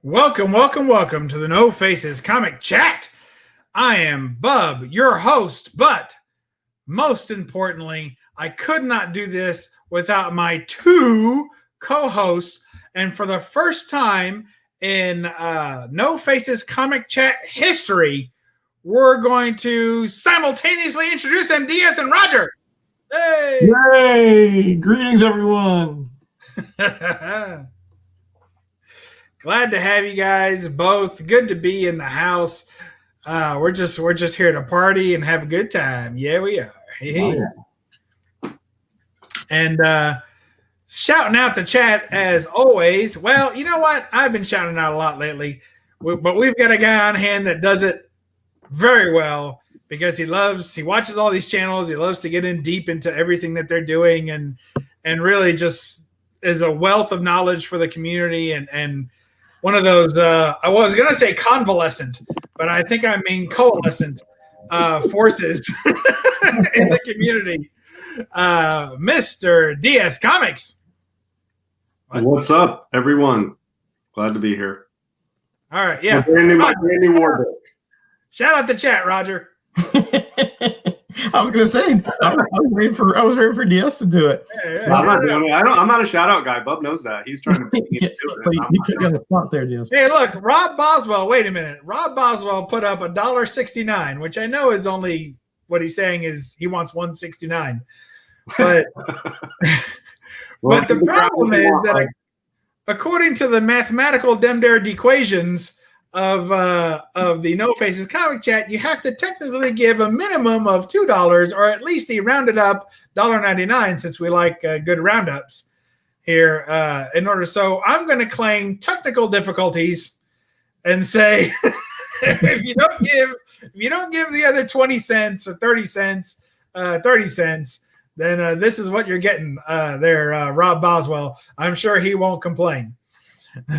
Welcome to the No Faces Comic Chat. I am Bub, your host, but most importantly, I could not do this without my two co-hosts. And for the first time in No Faces Comic Chat history, we're going to simultaneously introduce them, DS and Roger. Hey! Yay! Greetings, everyone. Glad to have you guys both. Good to be in the house. We're just here to party and have a good time. Yeah, we are. Hey. Oh, yeah. And shouting out the chat as always. Well, you know what? I've been shouting out a lot lately, but we've got a guy on hand that does it very well because he watches all these channels. He loves to get in deep into everything that they're doing and really just is a wealth of knowledge for the community and one of those, I was going to say convalescent, but I think I mean coalescent forces in the community. Mr. DS Comics. What's up, everyone? Glad to be here. All right, yeah. My brand new war book. Shout out the chat, Roger. I was gonna say I was waiting for DS to do it. Yeah, I'm not doing it. I'm not a shout out guy. Bub knows that. He's trying to do it. You put me on the spot there, DS. Hey, look, Rob Boswell. Wait a minute. Rob Boswell put up $1.69, which I know is only what he's saying is he wants $1.69. But well, but the problem is that according to the mathematical Demdare equations of the No Faces Comic Chat, you have to technically give a minimum of $2 or at least the rounded up $1.99 since we like good roundups here in order. So I'm going to claim technical difficulties and say if you don't give the other 20 cents or 30 cents, then this is what you're getting there, Rob Boswell. I'm sure he won't complain.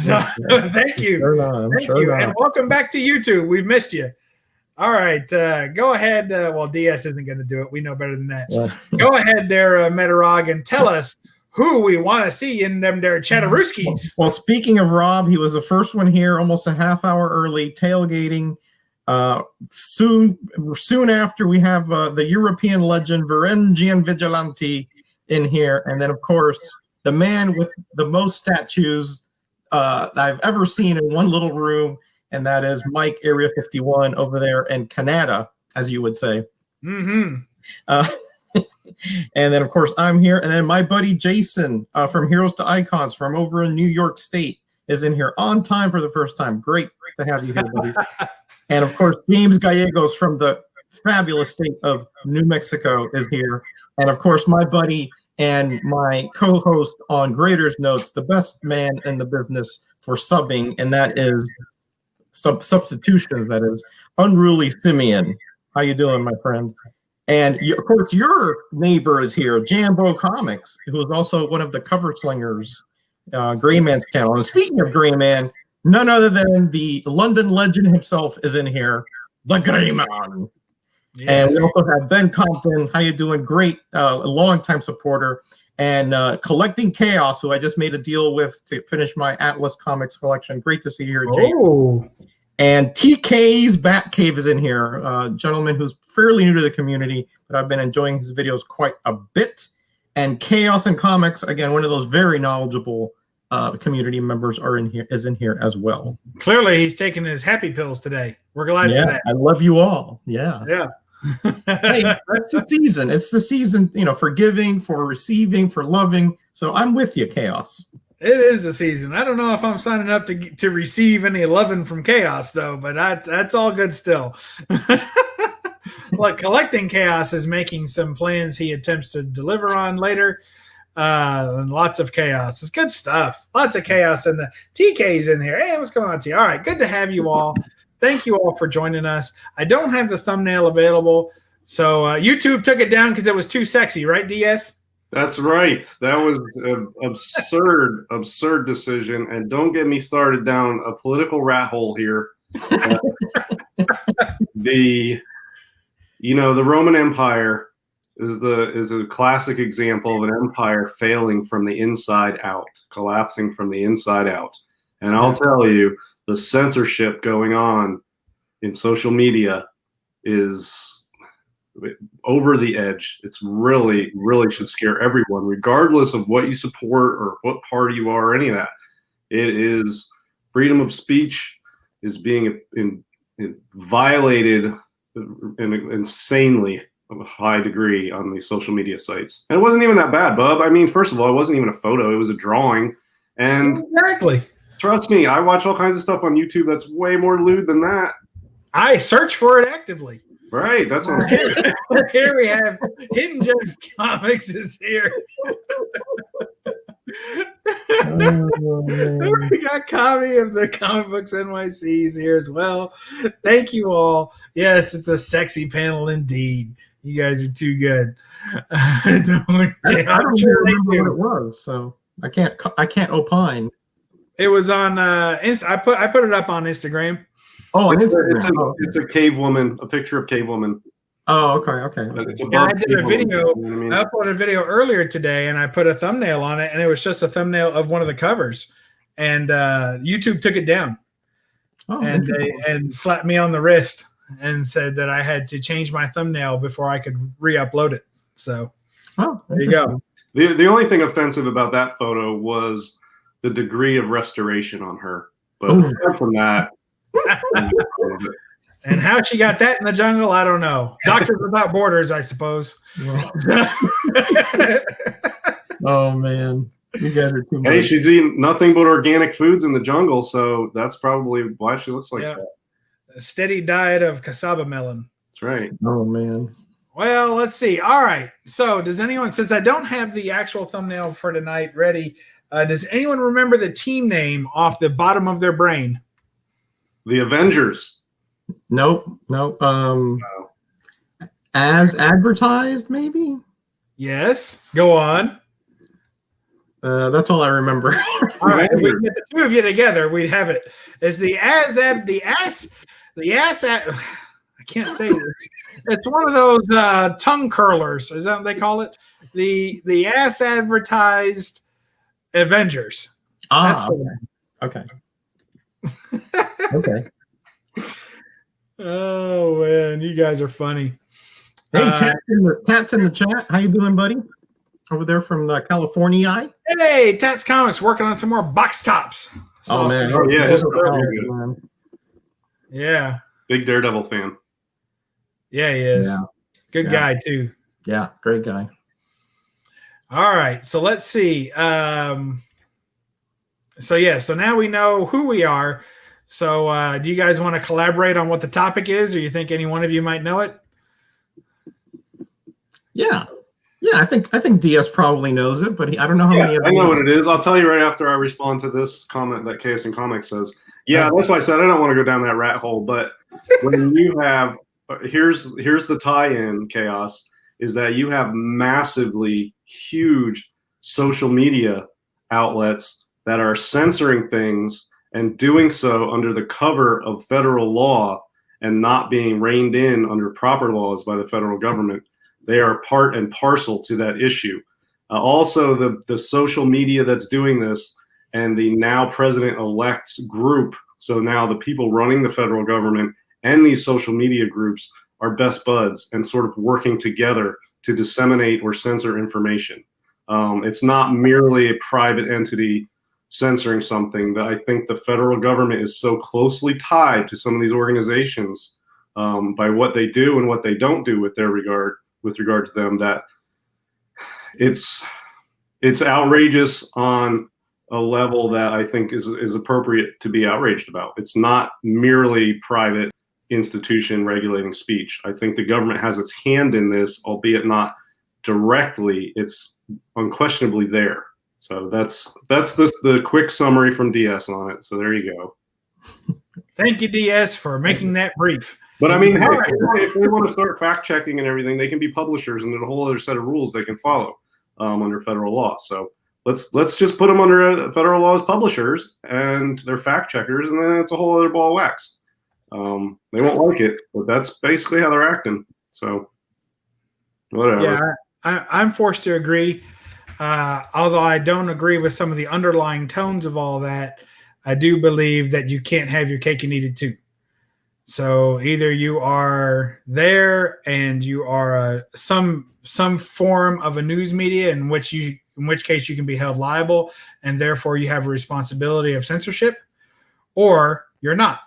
So thank you. Thank you. And welcome back to YouTube. We've missed you. All right. Go ahead. Well, DS isn't going to do it. We know better than that. Yeah. Go ahead there, Metarog, and tell us who we want to see in them there Chatterooskies. Well, speaking of Rob, he was the first one here almost a half hour early, tailgating. Soon after we have the European legend Varangian Vigilante in here. And then, of course, the man with the most statues I've ever seen in one little room, and that is Mike Area 51 over there in Canada, as you would say. Mm-hmm. And then, of course, I'm here. And then my buddy Jason from Heroes to Icons from over in New York State is in here on time for the first time. Great to have you here, buddy. And, of course, James Gallegos from the fabulous state of New Mexico is here. And, of course, my buddy and my co-host on Graders Notes, the best man in the business for subbing, and that is substitutions, that is Unruly Simeon. How you doing, my friend? And, of course, your neighbor is here, Jambo Comics, who is also one of the cover slingers, Gray Man's channel. And speaking of Gray Man, none other than the London legend himself is in here, the Gray Man. Yes. And we also have Ben Compton. How you doing? Great, long-time supporter. And Collecting Chaos, who I just made a deal with to finish my Atlas Comics collection. Great to see you here, Jake. Oh. And TK's Batcave is in here, a gentleman who's fairly new to the community, but I've been enjoying his videos quite a bit. And Chaos and Comics, again, one of those very knowledgeable community members is in here as well. Clearly, he's taking his happy pills today. We're glad for that. I love you all. Yeah. Hey, that's the season. It's the season, for giving, for receiving, for loving. So I'm with you, Chaos. It is the season. I don't know if I'm signing up to receive any loving from Chaos, though, but that's all good still. Look, Collecting Chaos is making some plans he attempts to deliver on later. And lots of chaos. It's good stuff. Lots of chaos, and the TK's in here. Hey, what's going on, T? All right, good to have you all. Thank you all for joining us. I don't have the thumbnail available, so YouTube took it down because it was too sexy, right, DS? That's right. That was an absurd decision, and don't get me started down a political rat hole here. The Roman Empire is a classic example of an empire failing from the inside out, collapsing from the inside out. And I'll tell you, the censorship going on in social media is over the edge. It's really, really should scare everyone, regardless of what you support or what party you are or any of that. It is freedom of speech is being violated in an insanely high degree on these social media sites. And it wasn't even that bad, Bub. I mean, first of all, it wasn't even a photo. It was a drawing. And exactly. Trust me, I watch all kinds of stuff on YouTube that's way more lewd than that. I search for it actively. Right, that's what I'm saying. Here we have Hidden Gem Comics is here. We got a copy of the Comic Books NYC's here as well. Thank you all. Yes, it's a sexy panel indeed. You guys are too good. I don't remember what it was, so I can't opine. It was on I put it up on Instagram. Oh, on Instagram. It's a cave woman, a picture of cave woman. Oh, okay. And I did a video. I uploaded a video earlier today, and I put a thumbnail on it, and it was just a thumbnail of one of the covers. And YouTube took it down, and slapped me on the wrist and said that I had to change my thumbnail before I could re-upload it. So there you go. The only thing offensive about that photo was the degree of restoration on her. But apart from that. And how she got that in the jungle, I don't know. Doctors Without Borders, I suppose. Oh man, you guys are too much. Hey, she's eating nothing but organic foods in the jungle, so that's probably why she looks like that. A steady diet of cassava melon. That's right. Oh man. Well, let's see. All right. So, does anyone, since I don't have the actual thumbnail for tonight ready, does anyone remember the team name off the bottom of their brain? The Avengers. Nope. As-Advertised, maybe? Yes. Go on. That's all I remember. All right. If we get the two of you together, we'd have it. It's I can't say it. It's one of those tongue curlers. Is that what they call it? The As-Advertised Avengers. Okay. Okay. Oh man, you guys are funny. Hey, Tat's in the chat. How you doing, buddy? Over there from California. Hey, Tats Comics working on some more box tops. Oh man, yeah. Big Daredevil fan. Yeah, he is. Yeah. Good guy too. Yeah, great guy. All right, so let's see. So now we know who we are. So do you guys want to collaborate on what the topic is, or you think any one of you might know it? Yeah, I think DS probably knows it, but I don't know how many of I know what it is. I'll tell you right after I respond to this comment that KSN Comics says. Yeah, that's why I said I don't want to go down that rat hole. But when you have here's the tie-in, Chaos, is that you have massively huge social media outlets that are censoring things and doing so under the cover of federal law and not being reined in under proper laws by the federal government. They are part and parcel to that issue. Also, the social media that's doing this and the now president-elect's group, so now the people running the federal government and these social media groups are best buds and sort of working together to disseminate or censor information. It's not merely a private entity censoring something. That I think the federal government is so closely tied to some of these organizations by what they do and what they don't do with regard to them, that it's outrageous on a level that I think is appropriate to be outraged about. It's not merely private institution regulating speech. I think the government has its hand in this, albeit not directly. It's unquestionably there. So that's the quick summary from DS on it. So there you go. Thank you, DS, for making that brief. But I mean, hey, if they want to start fact checking and everything, they can be publishers, and there's a whole other set of rules they can follow under federal law. So let's just put them under federal law as publishers, and they're fact checkers, and then it's a whole other ball of wax. They won't like it, but that's basically how they're acting. So whatever. Yeah, I'm forced to agree. Although I don't agree with some of the underlying tones of all that, I do believe that you can't have your cake and eat it too. So either you are there and you are some form of a news media in which case you can be held liable and therefore you have a responsibility of censorship, or you're not.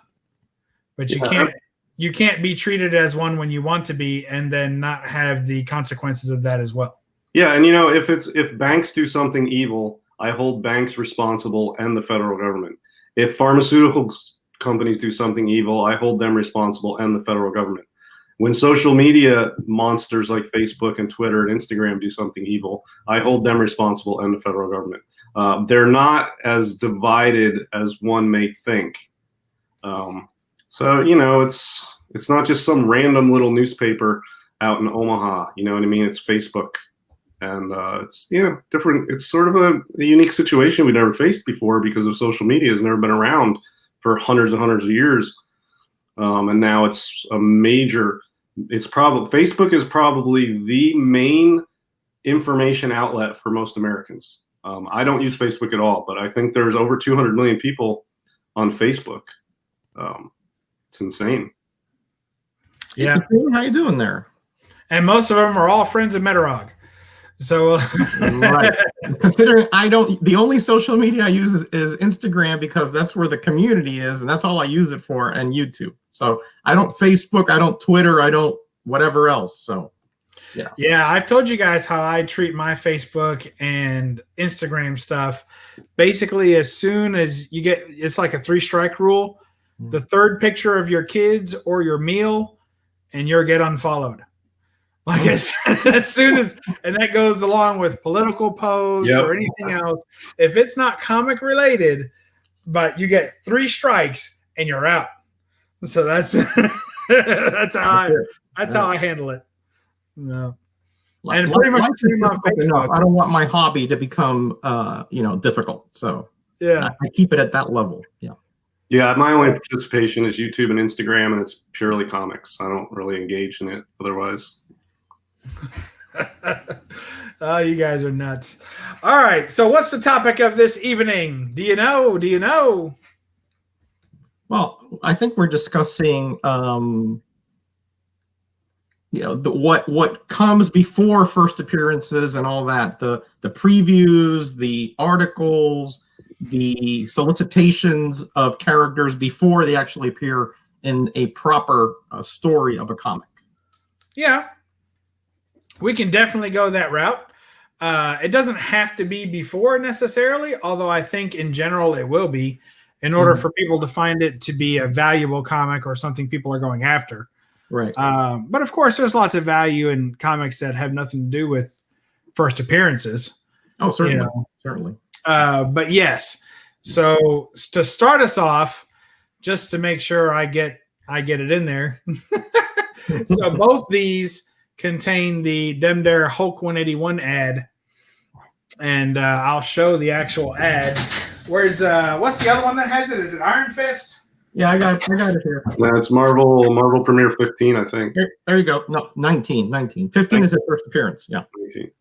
But you can't be treated as one when you want to be and then not have the consequences of that as well. Yeah, and if banks do something evil, I hold banks responsible and the federal government. If pharmaceutical companies do something evil, I hold them responsible and the federal government. When social media monsters like Facebook and Twitter and Instagram do something evil, I hold them responsible and the federal government. They're not as divided as one may think. So it's not just some random little newspaper out in Omaha. You know what I mean? It's Facebook. And it's different. It's sort of a unique situation we've never faced before because of social media has never been around for hundreds and hundreds of years. And now it's a major. Facebook is probably the main information outlet for most Americans. I don't use Facebook at all, but I think there's over 200 million people on Facebook. It's insane. Yeah. How you doing there? And most of them are all friends of Metarog. So right. Considering the only social media I use is Instagram because that's where the community is and that's all I use it for, and YouTube. So I don't Facebook, I don't Twitter, I don't whatever else. So yeah, I've told you guys how I treat my Facebook and Instagram stuff. Basically, as soon as it's like a 3-strike rule, the third picture of your kids or your meal and you'll get unfollowed. Like as soon as, and that goes along with political posts or anything else. If it's not comic related, but you get 3 strikes and you're out. So that's how I handle it. No. And pretty much the same on Facebook. I don't want my hobby to become difficult. So I keep it at that level. Yeah. Yeah, my only participation is YouTube and Instagram, and it's purely comics. I don't really engage in it otherwise. Oh, you guys are nuts. All right, so what's the topic of this evening? Do you know? Well, I think we're discussing what comes before first appearances and all that, the previews, the articles, the solicitations of characters before they actually appear in a proper story of a comic. Yeah. We can definitely go that route. It doesn't have to be before necessarily, although I think in general it will be, in order for people to find it to be a valuable comic or something people are going after. Right. But of course, there's lots of value in comics that have nothing to do with first appearances. Oh, certainly. Certainly. But yes. So to start us off, just to make sure I get it in there. So both these contain the Dem Dare Hulk 181 ad, and I'll show the actual ad. Where's what's the other one that has it? Is it Iron Fist? Yeah, I got it here. No, it's Marvel Premiere 15, I think. There you go. No, 19. 15 is his first appearance. Yeah. 19.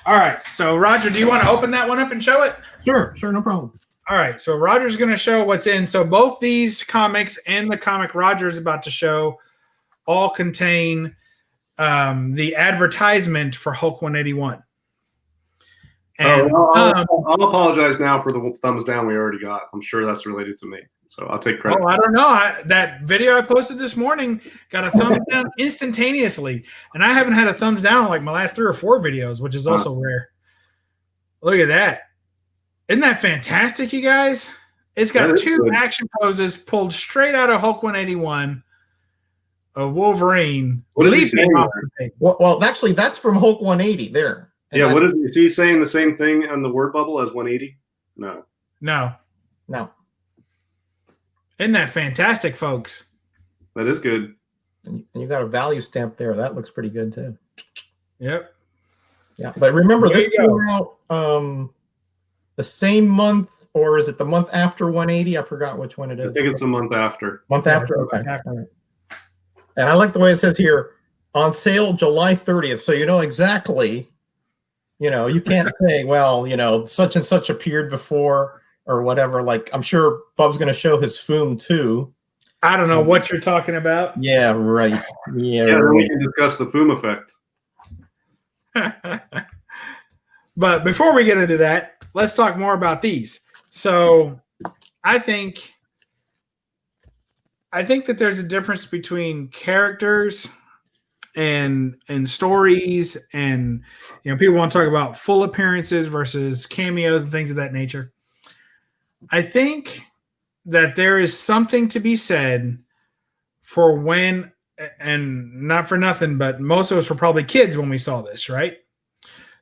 All right. So Roger, do you want to open that one up and show it? Sure, no problem. All right. So Roger's going to show what's in. So both these comics and the comic Roger's about to show all contain the advertisement for Hulk 181. And, I'll apologize now for the thumbs down we already got. I'm sure that's related to me, so I'll take credit. Oh, I don't know. That video I posted this morning got a thumbs down instantaneously, and I haven't had a thumbs down in like my last 3 or 4 videos, which is also rare. Look at that. Isn't that fantastic, you guys? It's got 2 action poses pulled straight out of Hulk 181 of Wolverine. What is he saying? Well, actually, that's from Hulk 180 there. And yeah, what is he saying? The same thing on the word bubble as 180? No. Isn't that fantastic, folks? That is good. And you got a value stamp there. That looks pretty good too. Yep. Yeah, but remember this came out the same month, or is it the month after 180? I forgot which one it is. I think it's the month after. Month after. Okay. Right. And I like the way it says here, on sale July 30th. So you know exactly. You can't say, well, such and such appeared before or whatever. Like, I'm sure Bub's going to show his Foom too. I don't know what you're talking about. Yeah, right. Yeah, Then right. we can discuss the Foom effect. But before we get into that, let's talk more about these. So I think that there's a difference between characters and stories, and people want to talk about full appearances versus cameos and things of that nature. I think that there is something to be said for when, and not for nothing, but most of us were probably kids when we saw this, right?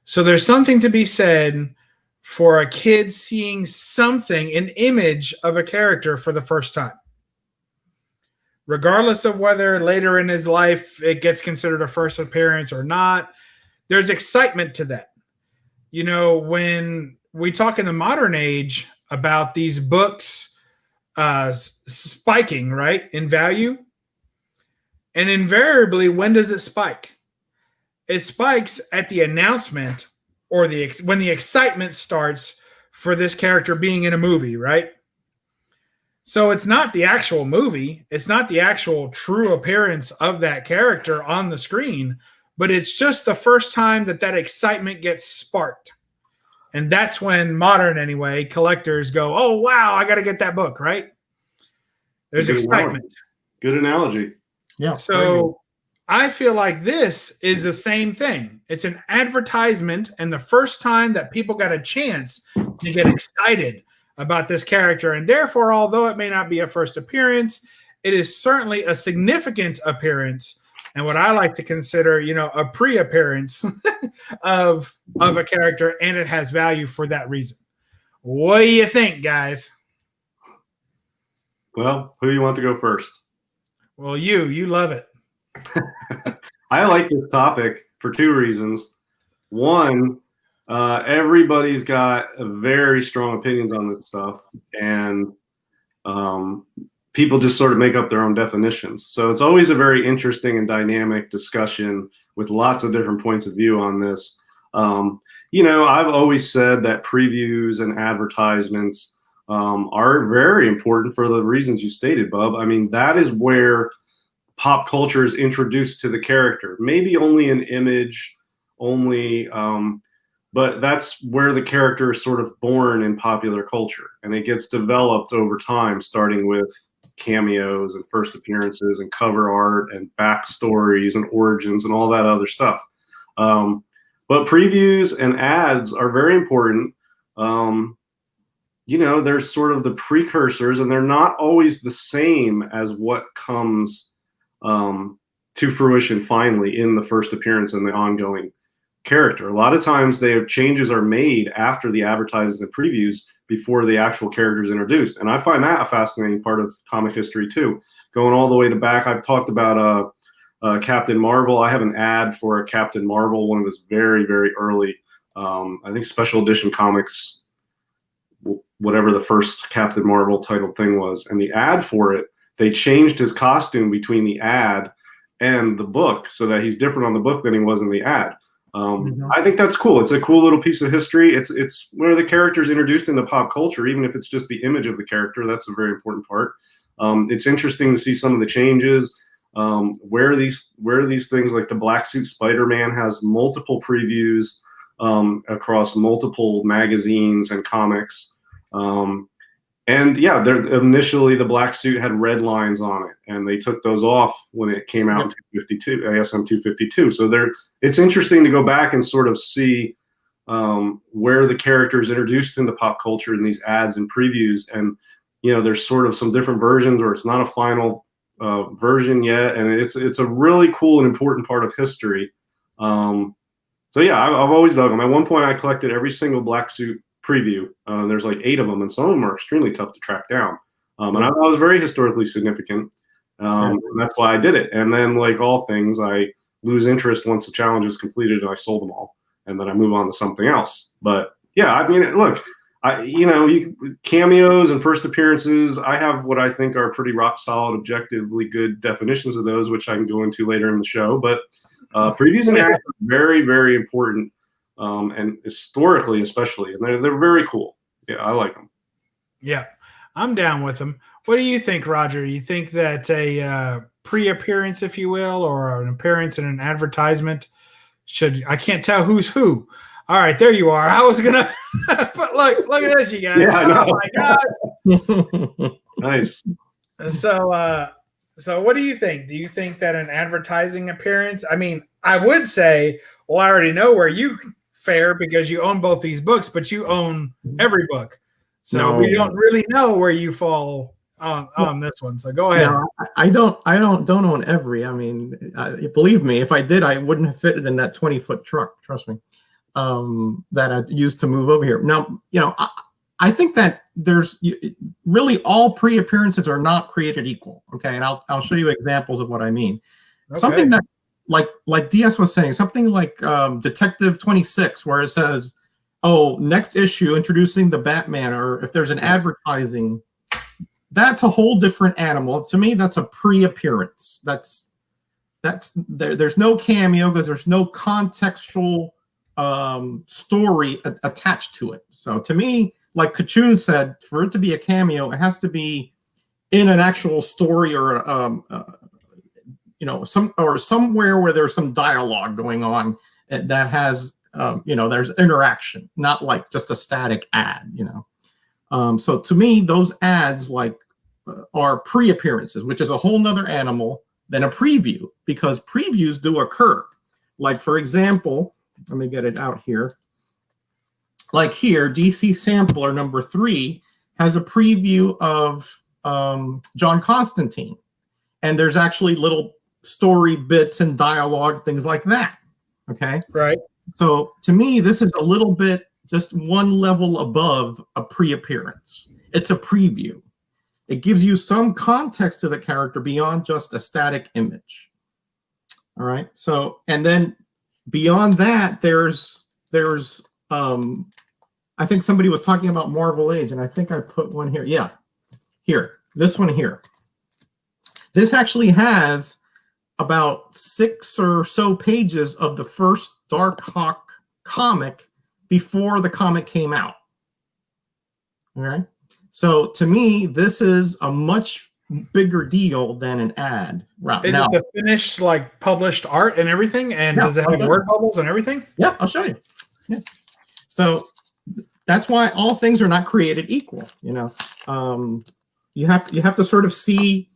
So there's something to be said for a kid seeing something, an image of a character for the first time. Regardless of whether later in his life it gets considered a first appearance or not, there's excitement to that. When we talk in the modern age about these books spiking, right, in value, and invariably, when does it spike? It spikes at the announcement or when the excitement starts for this character being in a movie, right? So it's not the actual movie. It's not the actual true appearance of that character on the screen, but it's just the first time that excitement gets sparked. And that's when modern, anyway, collectors go, oh, wow, I got to get that book, right? There's excitement. Good analogy. Yeah. So I feel like this is the same thing. It's an advertisement, and the first time that people got a chance to get excited about this character. And therefore, although it may not be a first appearance, it is certainly a significant appearance, and what I like to consider, a pre-appearance of a character, and it has value for that reason. What do you think, guys? Well, who do you want to go first? Well, you love it. I like this topic for two reasons. One, everybody's got very strong opinions on this stuff, and people just sort of make up their own definitions. So it's always a very interesting and dynamic discussion with lots of different points of view on this. I've always said that previews and advertisements are very important for the reasons you stated, Bub. I mean, that is where pop culture is introduced to the character. Maybe only an image, but that's where the character is sort of born in popular culture, and it gets developed over time, starting with cameos and first appearances and cover art and backstories and origins and all that other stuff. But previews and ads are very important. They're sort of the precursors, and they're not always the same as what comes to fruition finally in the first appearance and the ongoing character. A lot of times changes are made after the advertisements and previews before the actual character is introduced. And I find that a fascinating part of comic history too. Going all the way to back, I've talked about Captain Marvel. I have an ad for a Captain Marvel, one of his very, very early, I think special edition comics, whatever the first Captain Marvel titled thing was. And the ad for it, they changed his costume between the ad and the book so that he's different on the book than he was in the ad. I think that's cool. It's a cool little piece of history. It's where the character is introduced into pop culture, even if it's just the image of the character. That's a very important part. It's interesting to see some of the changes. Where these things like the black suit Spider-Man has multiple previews across multiple magazines and comics. And yeah, initially the black suit had red lines on it, and they took those off when it came out in 252, ASM 252. So it's interesting to go back and sort of see where the character is introduced into pop culture in these ads and previews. And there's sort of some different versions, or it's not a final version yet, and it's a really cool and important part of history. So yeah, I've always dug them. At one point, I collected every single black suit preview. There's like 8 of them, and some of them are extremely tough to track down. And I thought it was very historically significant. And that's why I did it. And then, like all things, I lose interest once the challenge is completed, and I sold them all, and then I move on to something else. But yeah, I mean, look, cameos and first appearances, I have what I think are pretty rock solid, objectively good definitions of those, which I can go into later in the show. But previews and ads are very, very important. And historically, especially, and they're very cool. Yeah, I like them. Yeah, I'm down with them. What do you think, Roger? You think that a pre-appearance, if you will, or an appearance in an advertisement should? I can't tell who's who. All right, there you are. I was gonna, but look at this, you guys. Yeah, I know. Oh my god. Nice. So what do you think? Do you think that an advertising appearance? I mean, I would say, well, I already know where you fare because you own both these books, but you own every book. So we don't really know where you fall on this one. So go ahead. No, I don't own every. I mean, believe me, if I did, I wouldn't have fitted in that 20-foot truck. Trust me, that I used to move over here. Now, I think that there's really all pre-appearances are not created equal. Okay, and I'll show you examples of what I mean. Okay. Something that like DS was saying, something like Detective 26, where it says, "Oh, next issue introducing the Batman," or if there's an advertising, that's a whole different animal. To me, that's a pre-appearance. There's no cameo because there's no contextual story attached to it. So to me, like Kachun said, for it to be a cameo, it has to be in an actual story or somewhere where there's some dialogue going on that has there's interaction, not like just a static ad. So to me, those ads are pre-appearances, which is a whole nother animal than a preview, because previews do occur. Like, for example, let me get it out here. Like here, DC Sampler number 3 has a preview of John Constantine. And there's actually little story bits and dialogue, things like that. Okay? Right. So to me, this is a little bit just one level above a pre-appearance. It's a preview. It gives you some context to the character beyond just a static image. All right. So, and then beyond that, there's I think somebody was talking about Marvel Age, and I think I put one here. Yeah, here, this one here. This actually has about 6 or so pages of the first Darkhawk comic before the comic came out. All right. So to me, this is a much bigger deal than an ad. Right. Is it the finished, published art and everything? And does it have word bubbles and everything? Yeah, I'll show you. Yeah. So that's why all things are not created equal. You have to sort of see,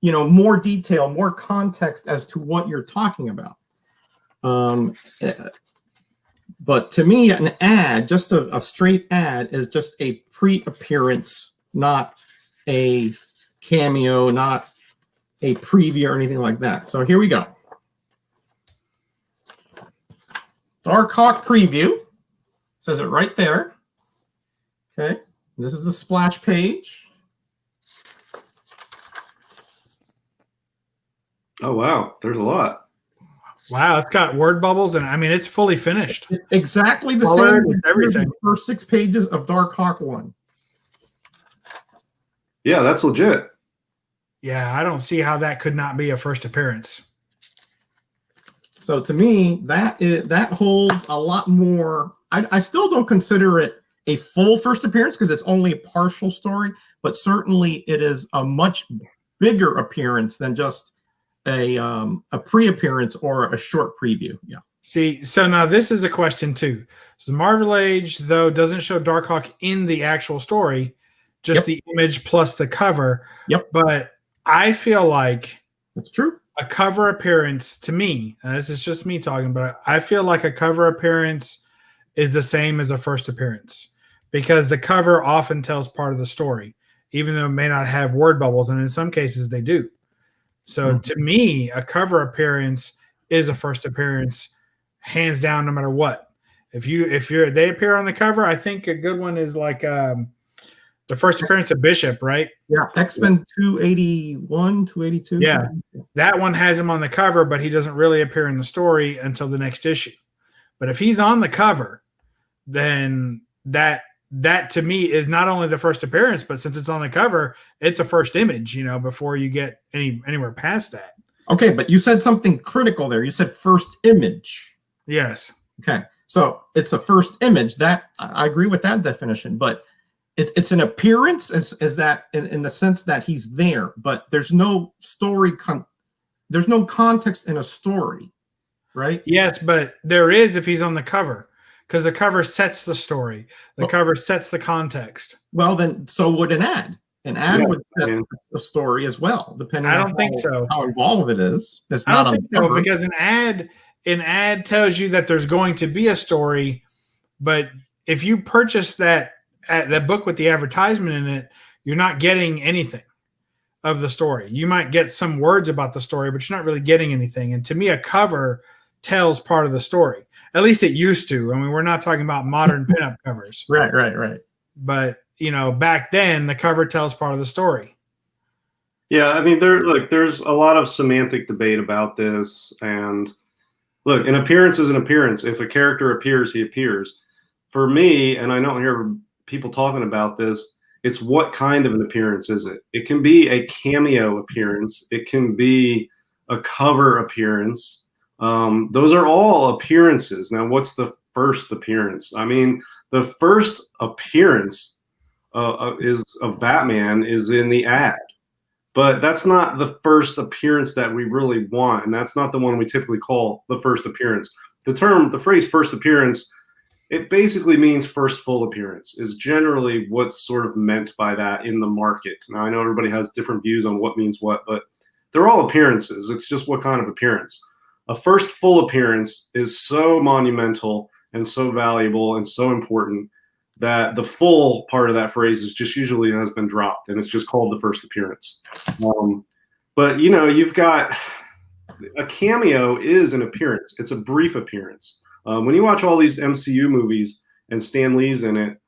more detail, more context as to what you're talking about. But to me, an ad, just a straight ad, is just a pre-appearance, not a cameo, not a preview or anything like that. So here we go. Darkhawk preview. Says it right there. Okay. This is the splash page. Oh, wow. There's a lot. Wow, it's got word bubbles, and I mean, it's fully finished. Exactly the Colored, same. Everything. The first 6 pages of Darkhawk 1. Yeah, that's legit. Yeah, I don't see how that could not be a first appearance. So to me, that holds a lot more. I still don't consider it a full first appearance because it's only a partial story, but certainly it is a much bigger appearance than just a pre-appearance or a short preview. Yeah. See, so now this is a question too. So Marvel Age, though, doesn't show Darkhawk in the actual story, just the image plus the cover. Yep. But I feel like that's true. A cover appearance to me, and this is just me talking, but I feel like a cover appearance is the same as a first appearance because the cover often tells part of the story, even though it may not have word bubbles, and in some cases they do. So to me, a cover appearance is a first appearance, hands down, no matter what. If they appear on the cover, I think a good one is like the first appearance of Bishop, right? Yeah, X-Men 281, 282. Yeah, that one has him on the cover, but he doesn't really appear in the story until the next issue. But if he's on the cover, then that to me is not only the first appearance, but since it's on the cover, it's a first image, before you get anywhere past that. Okay, but you said something critical there. You said first image. Yes. Okay, so it's a first image. That I agree with that definition, but it's an appearance is that in the sense that he's there, but there's no story. There's no context in a story, right? Yes, but there is if he's on the cover, because the cover sets the story. The cover sets the context. Well, then so would an ad. An ad would set a story as well, depending I on don't think so. how involved it is. It's I not don't on think the so cover. because an ad tells you that there's going to be a story, but if you purchase that book with the advertisement in it, you're not getting anything of the story. You might get some words about the story, but you're not really getting anything. And to me, a cover tells part of the story. At least it used to. I mean, we're not talking about modern pinup covers. Right. But, back then, the cover tells part of the story. Yeah, I mean, there's a lot of semantic debate about this. And look, an appearance is an appearance. If a character appears, he appears. For me, and I don't hear people talking about this, it's what kind of an appearance is it? It can be a cameo appearance. It can be a cover appearance. Those are all appearances. Now, what's the first appearance? I mean, the first appearance of Batman is in the ad, but that's not the first appearance that we really want, and that's not the one we typically call the first appearance. The phrase "first appearance," it basically means first full appearance, is generally what's sort of meant by that in the market. Now, I know everybody has different views on what means what, but they're all appearances. It's just what kind of appearance. A first full appearance is so monumental and so valuable and so important that the full part of that phrase is just usually has been dropped, and it's just called the first appearance. But, you've got a cameo is an appearance. It's a brief appearance. When you watch all these MCU movies and Stan Lee's in it,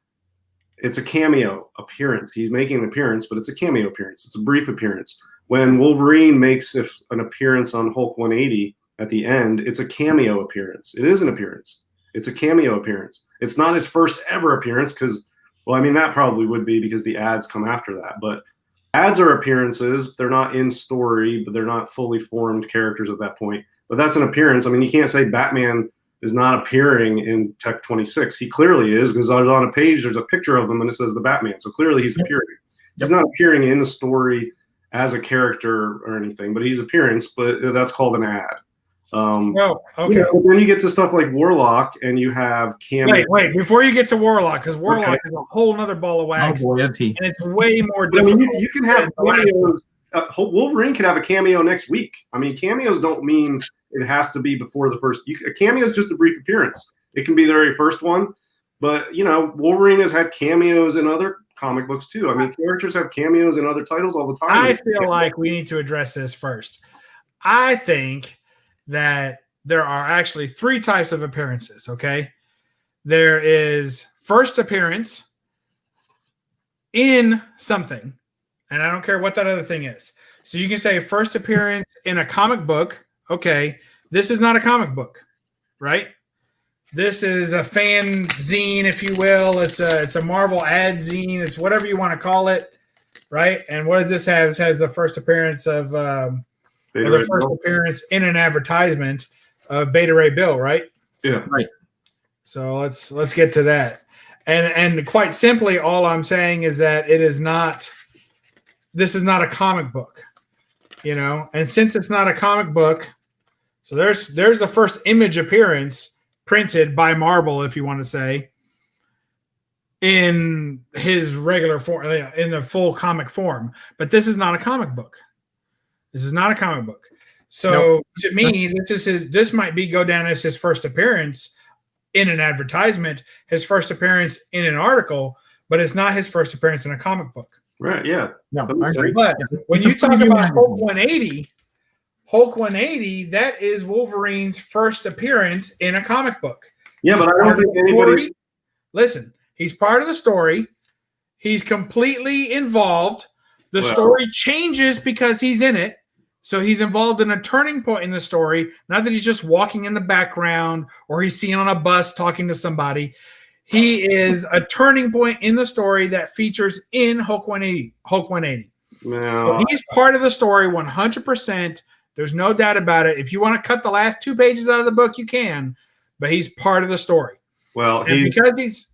it's a cameo appearance. He's making an appearance, but it's a cameo appearance. It's a brief appearance. When Wolverine makes an appearance on Hulk 180 at the end, it's a cameo appearance. It is an appearance. It's a cameo appearance. It's not his first ever appearance because, well, I mean, that probably would be because the ads come after that. But ads are appearances. They're not in story, but they're not fully formed characters at that point. But that's an appearance. I mean, you can't say Batman is not appearing in Tech 26. He clearly is, because on a page there's a picture of him and it says the Batman. So clearly he's appearing. He's not appearing in the story as a character or anything, but he's appearance. But that's called an ad. Okay. Then you get to stuff like Warlock, and you have cameo. Wait! Before you get to Warlock, because Warlock is a whole nother ball of wax. Oh boy, is he? And it's way more I difficult. mean, you can have cameos. Wolverine can have a cameo next week. I mean, cameos don't mean it has to be before the first. A cameo is just a brief appearance. It can be the very first one, but Wolverine has had cameos in other comic books too. I mean, characters have cameos in other titles all the time. I feel like we need to address this first. I think that there are actually three types of appearances, okay? There is first appearance in something, and I don't care what that other thing is. So you can say first appearance in a comic book. Okay, this is not a comic book, right? This is a fan zine, if you will. It's a Marvel ad zine. It's whatever you want to call it, right? And what does this have? It has the first appearance of appearance in an advertisement of Beta Ray Bill, right? Yeah, right. So let's get to that. And quite simply, all I'm saying is that this is not a comic book, And since it's not a comic book, so there's the first image appearance printed by Marvel, if you want to say, in his regular form, in the full comic form. But this is not a comic book. This is not a comic book. So to me, this might go down as his first appearance in an advertisement, his first appearance in an article, but it's not his first appearance in a comic book. Right, yeah. No, I agree. But when you talk about Hulk 180, that is Wolverine's first appearance in a comic book. Yeah, but I don't think anybody... Listen, he's part of the story. He's completely involved. The story changes because he's in it. So he's involved in a turning point in the story. Not that he's just walking in the background or he's seen on a bus talking to somebody. He is a turning point in the story that features in Hulk 180. No. So he's part of the story 100%. There's no doubt about it. If you want to cut the last 2 pages out of the book, you can. But he's part of the story. Well, and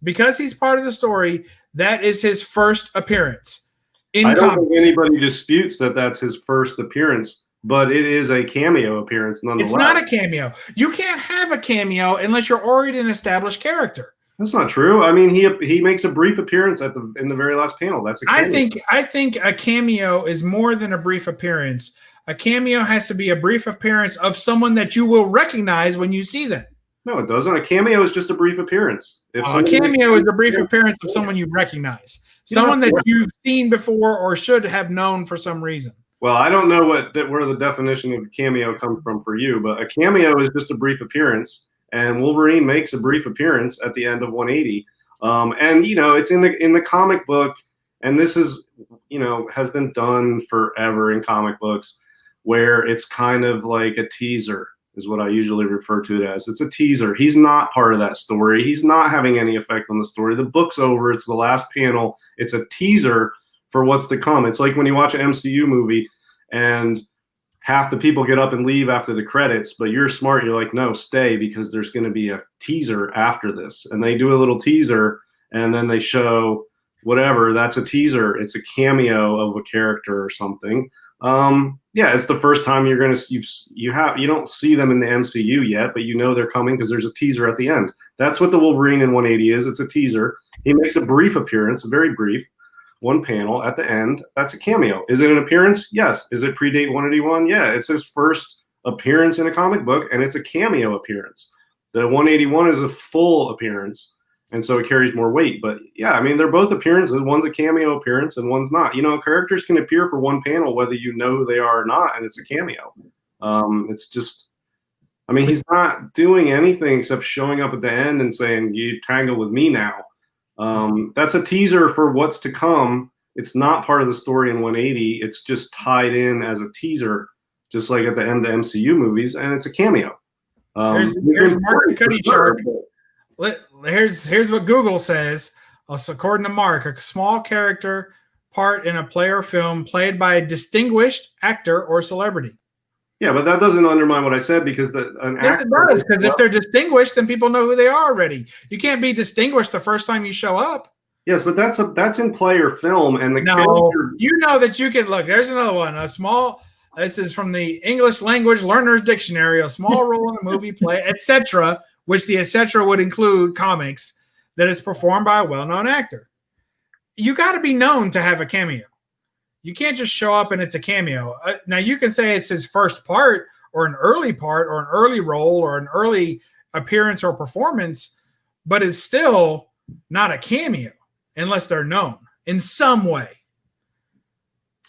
because he's part of the story, That is his first appearance in I don't comics. think anybody disputes that that's his first appearance, but it is a cameo appearance nonetheless. It's not a cameo. You can't have a cameo unless you're already an established character. That's not true. I mean, he makes a brief appearance in the very last panel. That's a cameo. I think a cameo is more than a brief appearance. A cameo has to be a brief appearance of someone that you will recognize when you see them. No, it doesn't. A cameo is just a brief appearance. A cameo is a brief appearance of someone you recognize, someone that you've seen before or should have known for some reason. Well, I don't know where the definition of cameo comes from for you, but a cameo is just a brief appearance, and Wolverine makes a brief appearance at the end of 180. And it's in the comic book, and this is has been done forever in comic books, where it's kind of like a teaser is what I usually refer to it as. It's a teaser. He's not part of that story. He's not having any effect on the story. The book's over. It's the last panel. It's a teaser for what's to come. It's like when you watch an MCU movie and half the people get up and leave after the credits, but you're smart. You're like, no, stay, because there's going to be a teaser after this. And they do a little teaser, and then they show whatever. That's a teaser. It's a cameo of a character or something. Yeah, it's the first time you don't see them in the MCU yet, but they're coming because there's a teaser at the end. That's what the Wolverine in 180 is. It's a teaser. He makes a brief appearance, very brief, one panel at the end. That's a cameo. Is it an appearance? Yes. Is it predate 181? Yeah, it's his first appearance in a comic book, and it's a cameo appearance. The 181 is a full appearance, and so it carries more weight. But yeah, I mean, they're both appearances. One's a cameo appearance and one's not. Characters can appear for one panel whether you know who they are or not, and it's a cameo. It's just, I mean, he's not doing anything except showing up at the end and saying, you tangle with me now. That's a teaser for what's to come. It's not part of the story in 180. It's just tied in as a teaser, just like at the end of the MCU movies, and it's a cameo. Here's Mark McCuddy chart. Here's what Google says. According to Mark, a small character part in a play or film played by a distinguished actor or celebrity. Yeah, but that doesn't undermine what I said, because Yes, it does, because if they're distinguished, then people know who they are already. You can't be distinguished the first time you show up. Yes, but that's in play or film, and character. You know that you can look. There's another one. This is from the English Language Learner's Dictionary. A small role in a movie, play, etc., which the etc. would include comics, that is performed by a well-known actor. You got to be known to have a cameo. You can't just show up and it's a cameo. Now, you can say it's his first part or an early role or an early appearance or performance, but it's still not a cameo unless they're known in some way.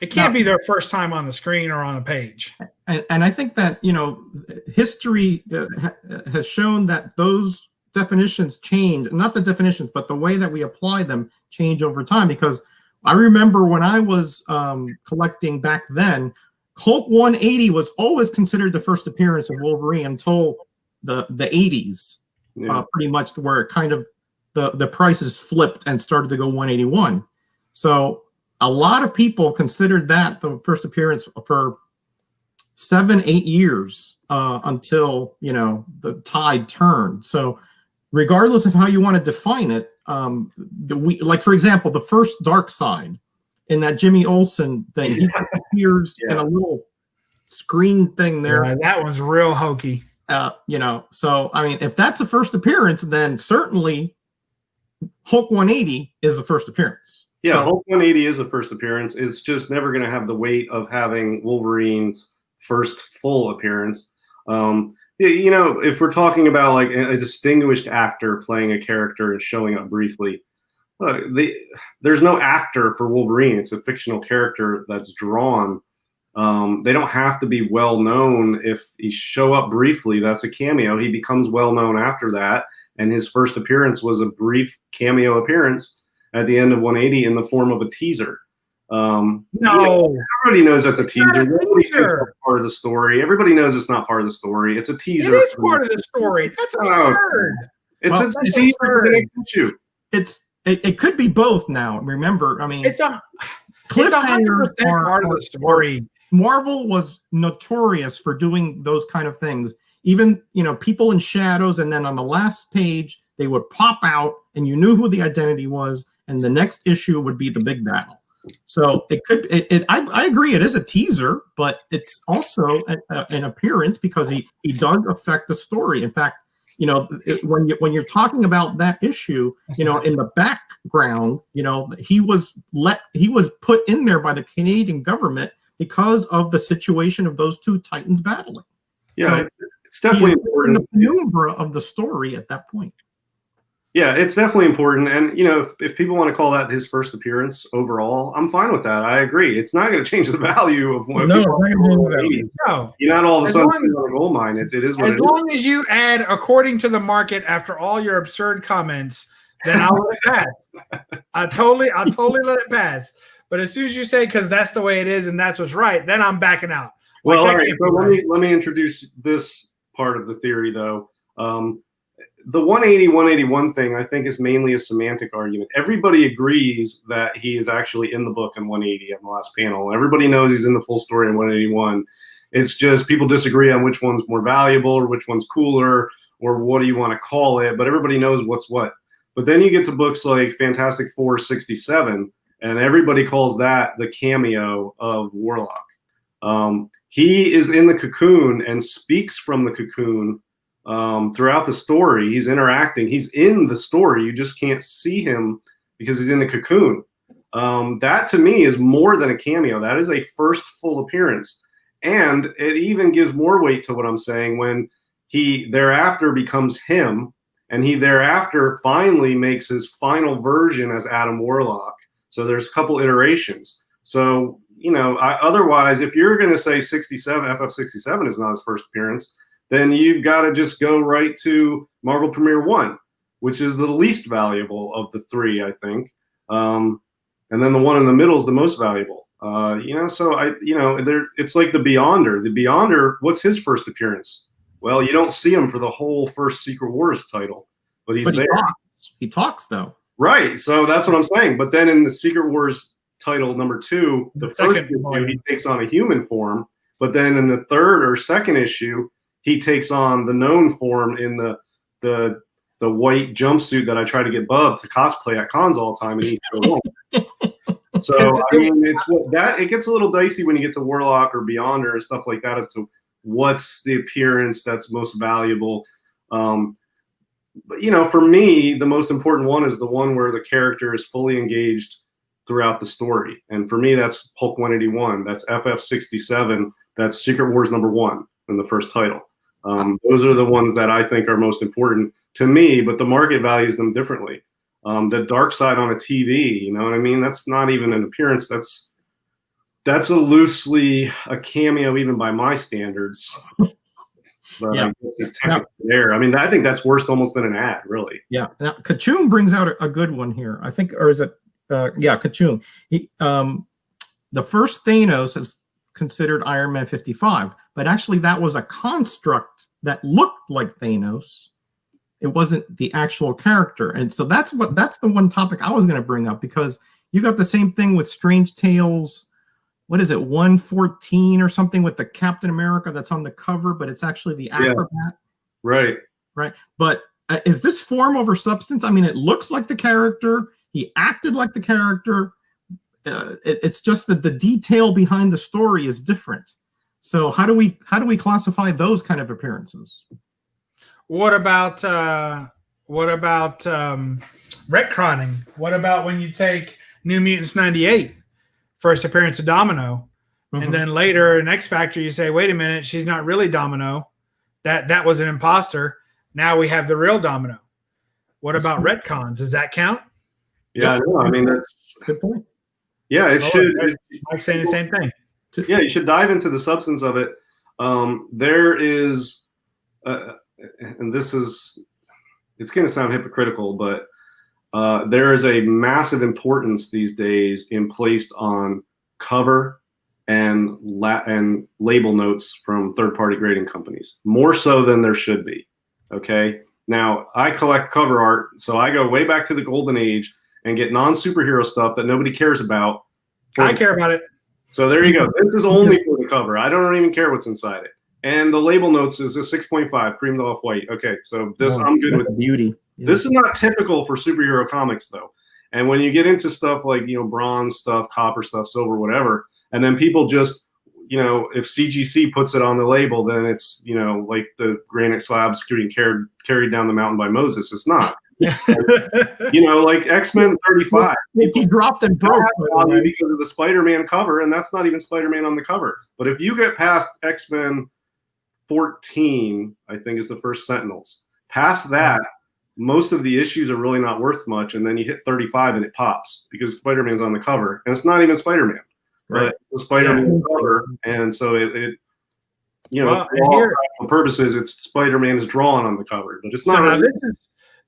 It can't be their first time on the screen or on a page. And I think that, history has shown that those definitions change, not the definitions, but the way that we apply them change over time. Because I remember when I was collecting back then, Hulk 180 was always considered the first appearance of Wolverine until the 80s, pretty much, where it kind of the prices flipped and started to go 181. So a lot of people considered that the first appearance for 7-8 years until the tide turned. So regardless of how you want to define it, like, for example, the first Darkseid in that Jimmy Olsen thing, he appears in a little screen thing there. Yeah, that one's real hokey. So I mean, if that's a first appearance, then certainly Hulk 180 is the first appearance. Yeah, so Hulk 180 is the first appearance. It's just never going to have the weight of having Wolverine's first full appearance. If we're talking about like a distinguished actor playing a character and showing up briefly, there's no actor for Wolverine. It's a fictional character that's drawn. They don't have to be well known. If he show up briefly, that's a cameo. He becomes well known after that, and his first appearance was a brief cameo appearance at the end of 180 in the form of a teaser. Everybody knows that's a teaser. Nobody thinks that's part of the story. Everybody knows it's not part of the story. It's a teaser. It is part of the story. That's absurd. It's a teaser. It could be both now. Remember, I mean, it's 100% part of the story. Marvel was notorious for doing those kind of things. Even, people in shadows, and then on the last page, they would pop out and you knew who the identity was, and the next issue would be the big battle. So it could. I agree. It is a teaser, but it's also an appearance because he does affect the story. In fact, you know, when you're talking about that issue, you know, in the background, you know, he was put in there by the Canadian government because of the situation of those two titans battling. Yeah, so it's definitely important. The penumbra of the story at that point. Yeah, it's definitely important. And, you know, if people want to call that his first appearance overall, I'm fine with that. I agree. It's not going to change the value of what no, you're not all of a sudden on a gold mine. It is what as long as you add according to the market after all your absurd comments, then I'll let it pass. I'll totally let it pass. But as soon as you say because that's the way it is and that's what's right, then I'm backing out. Well, all right, so let me introduce this part of the theory, though. The 180, 181 thing, I think, is mainly a semantic argument. Everybody agrees that he is actually in the book in 180 on the last panel. Everybody knows he's in the full story in 181. It's just people disagree on which one's more valuable or which one's cooler or what do you want to call it, but everybody knows what's what. But then you get to books like Fantastic Four 67, and everybody calls that the cameo of Warlock. He is in the cocoon and speaks from the cocoon throughout the story. He's interacting. He's in the story. You just can't see him because he's in the cocoon. That to me is more than a cameo. That is a first full appearance. And it even gives more weight to what I'm saying when he thereafter becomes him and he thereafter finally makes his final version as Adam Warlock. So there's a couple iterations. So, you know, otherwise, if you're going to say 67, FF67 is not his first appearance, then you've got to just go right to Marvel Premiere 1, which is the least valuable of the three, I think. And then the one in the middle is the most valuable. You know, so it's like the Beyonder. The Beyonder, what's his first appearance? Well, you don't see him for the whole first Secret Wars title, but he's there. He talks though. Right. So that's what I'm saying. But then in the Secret Wars title number 2, the first issue, he takes on a human form. But then in the third or second issue, he takes on the known form in the white jumpsuit that I try to get Bub to cosplay at cons all the time, and he's so wrong. So I mean, it gets a little dicey when you get to Warlock or Beyonder and stuff like that as to what's the appearance that's most valuable. But you know, for me, the most important one is the one where the character is fully engaged throughout the story, and for me, that's Hulk 181. That's FF67. That's Secret Wars number 1 in the first title. Those are the ones that I think are most important to me, but the market values them differently. The dark side on a TV, you know what I mean? That's not even an appearance. That's a loosely a cameo, even by my standards. But yeah, it's technically there. I mean, I think that's worse almost than an ad, really. Yeah. Now, Kachum brings out a good one here. I think, or is it? Yeah, Kachum. The first Thanos is considered Iron Man 55, but actually that was a construct that looked like Thanos. It wasn't the actual character. And so that's the one topic I was going to bring up, because you got the same thing with Strange Tales. What is it, 114 or something, with the Captain America that's on the cover, but it's actually the acrobat. Yeah. Right. Right. But is this form over substance? I mean, it looks like the character. He acted like the character. It's just that the detail behind the story is different. So how do we classify those kind of appearances? What about retconning? What about when you take New Mutants 98, first appearance of Domino, and then later in X Factor you say, wait a minute, she's not really Domino. That was an imposter. Now we have the real Domino. What about retcons? Does that count? Yeah, no, I mean, that's good point. Yeah, it should. I'm saying the same thing. Yeah, you should dive into the substance of it. There is, and this is, it's going to sound hypocritical, but there is a massive importance these days in placed on cover and label notes from third-party grading companies, more so than there should be. Okay, now I collect cover art, so I go way back to the golden age and get non-superhero stuff that nobody cares about. I care about it. So there you go. This is only for the cover. I don't even care what's inside it. And the label notes is a 6.5, creamed off white. Okay, so this I'm good with. Beauty. Yeah. This is not typical for superhero comics, though. And when you get into stuff like, bronze stuff, copper stuff, silver, whatever, and then people just, if CGC puts it on the label, then it's, like the granite slabs getting carried down the mountain by Moses. It's not. Like X-Men 35. He dropped and broke because of the Spider-Man cover, and that's not even Spider-Man on the cover. But if you get past X-Men 14, I think is the first Sentinels, past that, most of the issues are really not worth much, and then you hit 35 and it pops because Spider-Man's on the cover, and it's not even Spider-Man, right? But it's a Spider-Man cover, and so it for all practical purposes, it's Spider-Man's drawn on the cover, but it's not. So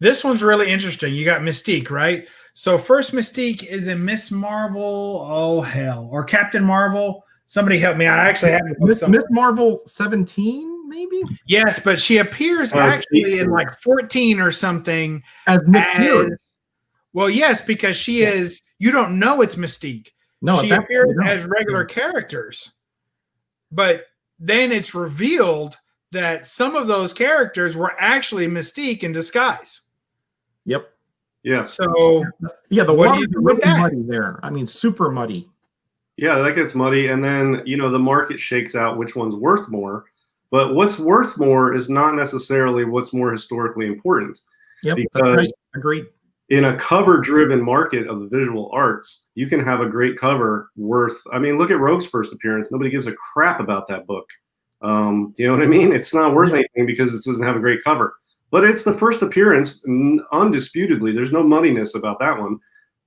this one's really interesting. You got Mystique, right? So first Mystique is in Miss Marvel, oh hell, or Captain Marvel. Somebody help me. I actually have Miss Marvel 17. Maybe? Yes, but she appears actually in like 14 or something as Nick Fury. Well, yes, because she is. You don't know it's Mystique. No, she appears as regular characters, but then it's revealed that some of those characters were actually Mystique in disguise. Yep. Yeah. So the water's really muddy there. I mean, super muddy. Yeah, that gets muddy, and then the market shakes out which one's worth more. But what's worth more is not necessarily what's more historically important. Yep, because agreed. In a cover-driven market of the visual arts, you can have a great cover worth. I mean, look at Rogue's first appearance. Nobody gives a crap about that book. Do you know what I mean? It's not worth anything because it doesn't have a great cover. But it's the first appearance, undisputedly. There's no muddiness about that one.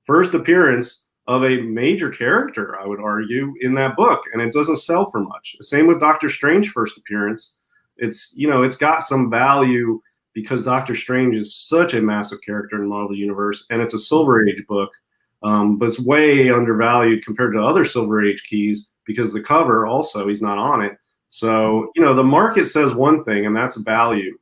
First appearance of a major character, I would argue, in that book, and it doesn't sell for much. Same with Doctor Strange first appearance. It's it's got some value because Doctor Strange is such a massive character in the Marvel Universe, and it's a Silver Age book, but it's way undervalued compared to other Silver Age keys because the cover also, he's not on it. So the market says one thing, and that's value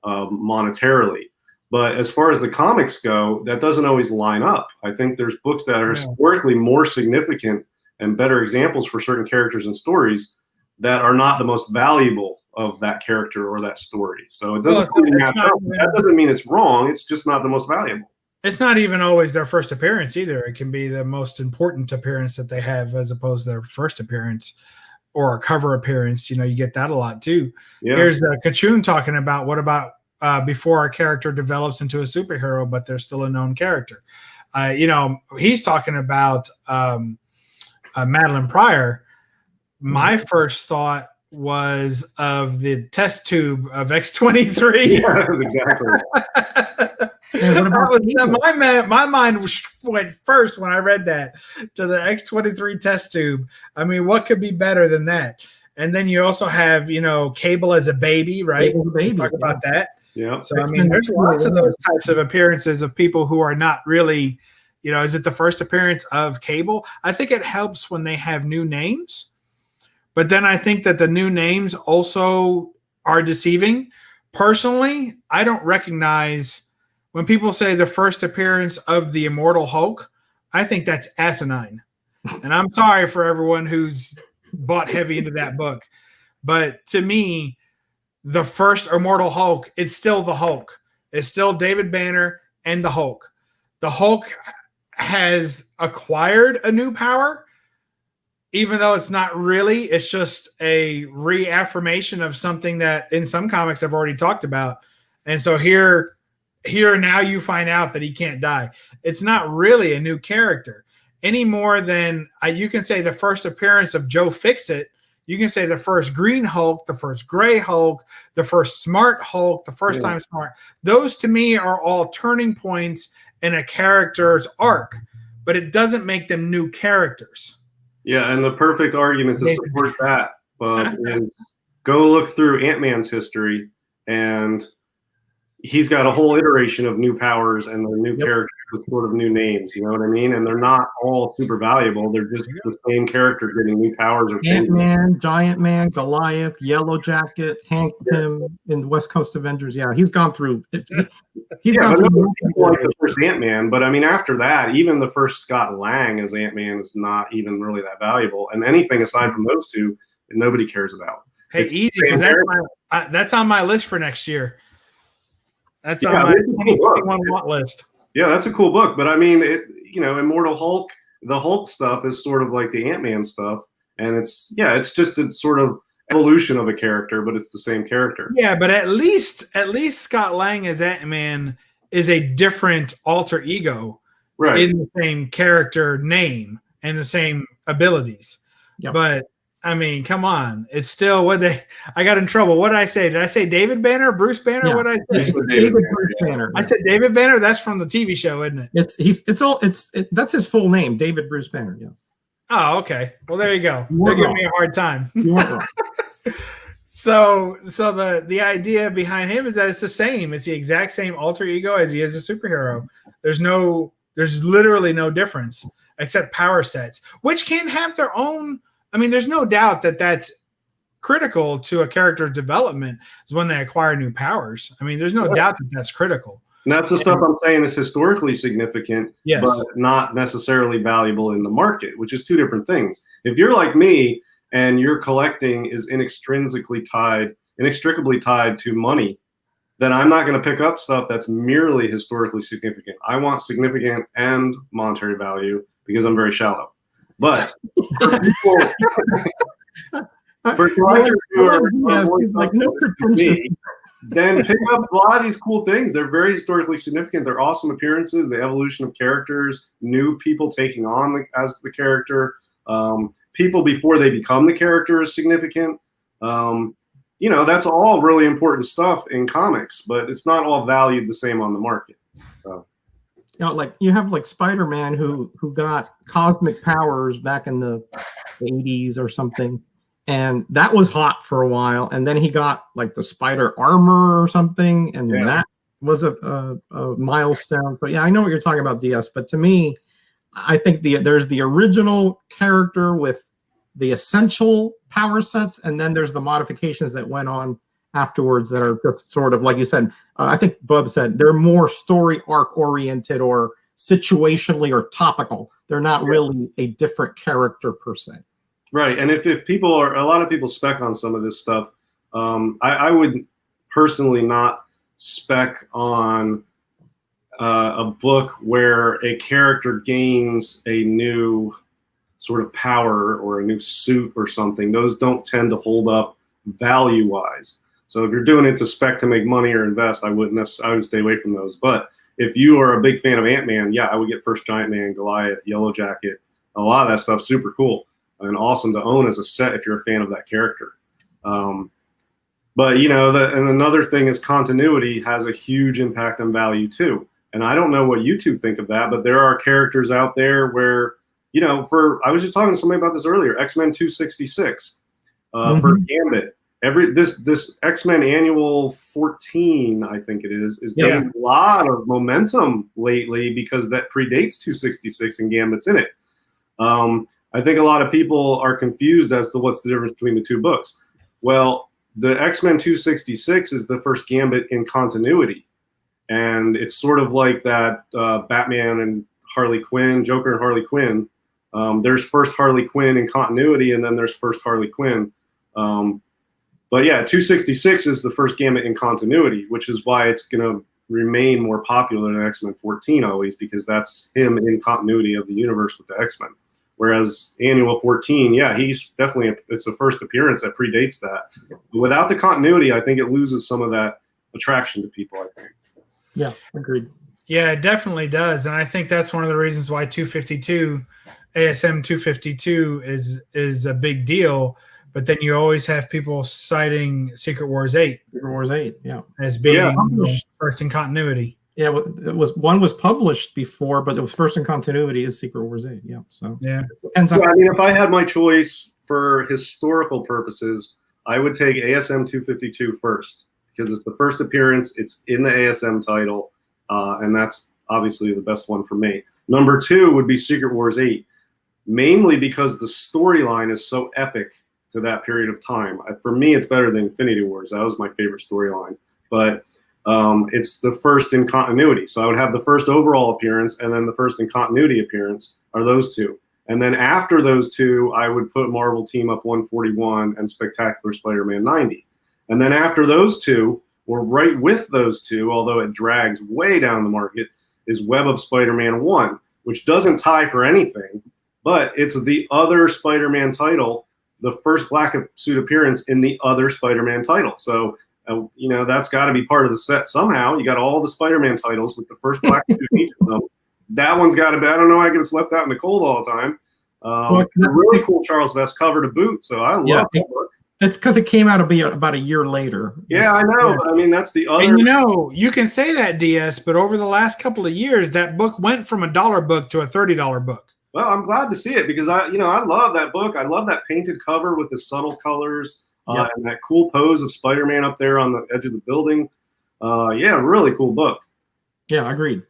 monetarily. But as far as the comics go, that doesn't always line up. I think there's books that are historically more significant and better examples for certain characters and stories that are not the most valuable of that character or that story. So it doesn't really match up. That doesn't mean it's wrong. It's just not the most valuable. It's not even always their first appearance either. It can be the most important appearance that they have as opposed to their first appearance or a cover appearance. You get that a lot too. Yeah. Here's Kachun talking about what about before a character develops into a superhero, but they're still a known character. He's talking about Madeline Pryor. My first thought was of the test tube of X-23. Yeah, exactly. My mind went first when I read that to the X-23 test tube. I mean, what could be better than that? And then you also have, Cable as a baby, right? Talk about that. Yeah. So, I mean, there's lots of those types of appearances of people who are not really, is it the first appearance of Cable? I think it helps when they have new names. But then I think that the new names also are deceiving. Personally, I don't recognize when people say the first appearance of the Immortal Hulk. I think that's asinine. And I'm sorry for everyone who's bought heavy into that book. But to me, the first Immortal Hulk, it's still the Hulk. It's still David Banner and the Hulk. The Hulk has acquired a new power, even though it's not really. It's just a reaffirmation of something that in some comics I've already talked about. And so here now you find out that he can't die. It's not really a new character any more than you can say the first appearance of Joe Fixit. You can say the first Green Hulk, the first Gray Hulk, the first Smart Hulk, the first time Smart. Those to me are all turning points in a character's arc, but it doesn't make them new characters. Yeah, and the perfect argument to support that is go look through Ant-Man's history, and he's got a whole iteration of new powers and the new characters with sort of new names, you know what I mean? And they're not all super valuable. They're just the same character getting new powers or changing. Ant-Man, Giant Man, Goliath, Yellow Jacket, Hank Pym in West Coast Avengers. Yeah, he's gone through. He's gone through like the first Ant-Man, but I mean, after that, even the first Scott Lang as Ant-Man is not even really that valuable. And anything aside from those two, nobody cares about. Hey, it's easy, because that's on my list for next year. That's on my 2021 want list. Yeah, that's a cool book. But I mean, Immortal Hulk, the Hulk stuff is sort of like the Ant-Man stuff, and it's just a sort of evolution of a character, but it's the same character. Yeah, but at least Scott Lang as Ant-Man is a different alter ego, right, in the same character name and the same abilities. Yep. But I mean, come on, it's still I got in trouble. What did I say? Did I say David Banner, Bruce Banner? Yeah. What did I say? David Bruce Banner. I said David Banner. That's from the TV show, isn't it? That's his full name, David Bruce Banner. Yes. Oh, okay. Well, there you go. You They're weren't giving wrong. me a hard time. You weren't wrong. So the idea behind him is that it's the same. It's the exact same alter ego as he is a superhero. There's literally no difference except power sets, which can have their own. I mean, there's no doubt that that's critical to a character's development is when they acquire new powers. I mean, there's no doubt that that's critical. and that's the stuff I'm saying is historically significant, Yes. but not necessarily valuable in the market, which is two different things. If you're like me and your collecting is inextricably tied to money, then I'm not going to pick up stuff that's merely historically significant. I want significant and monetary value because I'm very shallow. But for people, for collectors who are more like no pretentious. me, then pick up a lot of these cool things. They're very historically significant. They're awesome appearances, the evolution of characters, new people taking on as the character, people before they become the character is significant. That's all really important stuff in comics, but it's not all valued the same on the market. So. Like you have like Spiderman who got cosmic powers back in the 80s or something, and that was hot for a while, and then he got like the spider armor or something, and that was a milestone. But yeah, I know what you're talking about, DS, but to me, I think there's the original character with the essential power sets, and then there's the modifications that went on afterwards that are just sort of like you said. I think Bub said they're more story arc oriented or situationally or topical. They're not really a different character per se. Right, and if people are, a lot of people spec on some of this stuff. I would personally not spec on a book where a character gains a new sort of power or a new suit or something. Those don't tend to hold up value-wise. So if you're doing it to spec to make money or invest, I would stay away from those. But if you are a big fan of Ant-Man, yeah, I would get First Giant Man, Goliath, Yellow Jacket. A lot of that stuff's super cool and awesome to own as a set if you're a fan of that character. But and another thing is continuity has a huge impact on value too. And I don't know what you two think of that, but there are characters out there where, I was just talking to somebody about this earlier, X-Men 266 for Gambit. This X-Men Annual 14, I think it is getting a lot of momentum lately because that predates 266 and Gambit's in it. I think a lot of people are confused as to what's the difference between the two books. Well, the X-Men 266 is the first Gambit in continuity. And it's sort of like that Batman and Harley Quinn, Joker and Harley Quinn. There's first Harley Quinn in continuity, and then there's first Harley Quinn. But yeah, 266 is the first Gambit in continuity, which is why it's going to remain more popular than X-Men 14 always, because that's him in continuity of the universe with the X-Men. Whereas Annual 14, yeah, he's definitely, it's the first appearance that predates that. But without the continuity, I think it loses some of that attraction to people, I think. Yeah, agreed. Yeah, it definitely does. And I think that's one of the reasons why 252, ASM 252 is a big deal. But then you always have people citing Secret Wars 8. Secret Wars 8, yeah. As being first in continuity. Yeah, one was published before, but it was first in continuity is Secret Wars 8. Yeah, so yeah. Depends on if I had my choice for historical purposes, I would take ASM 252 first because it's the first appearance. It's in the ASM title, and that's obviously the best one for me. Number 2 would be Secret Wars 8, mainly because the storyline is so epic to that period of time. For me, it's better than Infinity Wars. That was my favorite storyline. But it's the first in continuity. So I would have the first overall appearance and then the first in continuity appearance are those two. And then after those two, I would put Marvel Team Up 141 and Spectacular Spider-Man 90. And then after those two, or right with those two, although it drags way down the market, is Web of Spider-Man 1, which doesn't tie for anything, but it's the other Spider-Man title, the first black suit appearance in the other Spider-Man title. So, that's got to be part of the set somehow. You got all the Spider-Man titles with the first black suit in each of them. That one's got to be, I don't know, I get left out in the cold all the time. A really cool Charles Vest cover to boot, so I love that book. It's because it came out about a year later. Yeah, I know, but I mean, that's the other. And you can say that, DS, but over the last couple of years, that book went from $1 book to a $30 book. Well, I'm glad to see it because I love that book. I love that painted cover with the subtle colors and that cool pose of Spider-Man up there on the edge of the building. Really cool book. Yeah, agreed.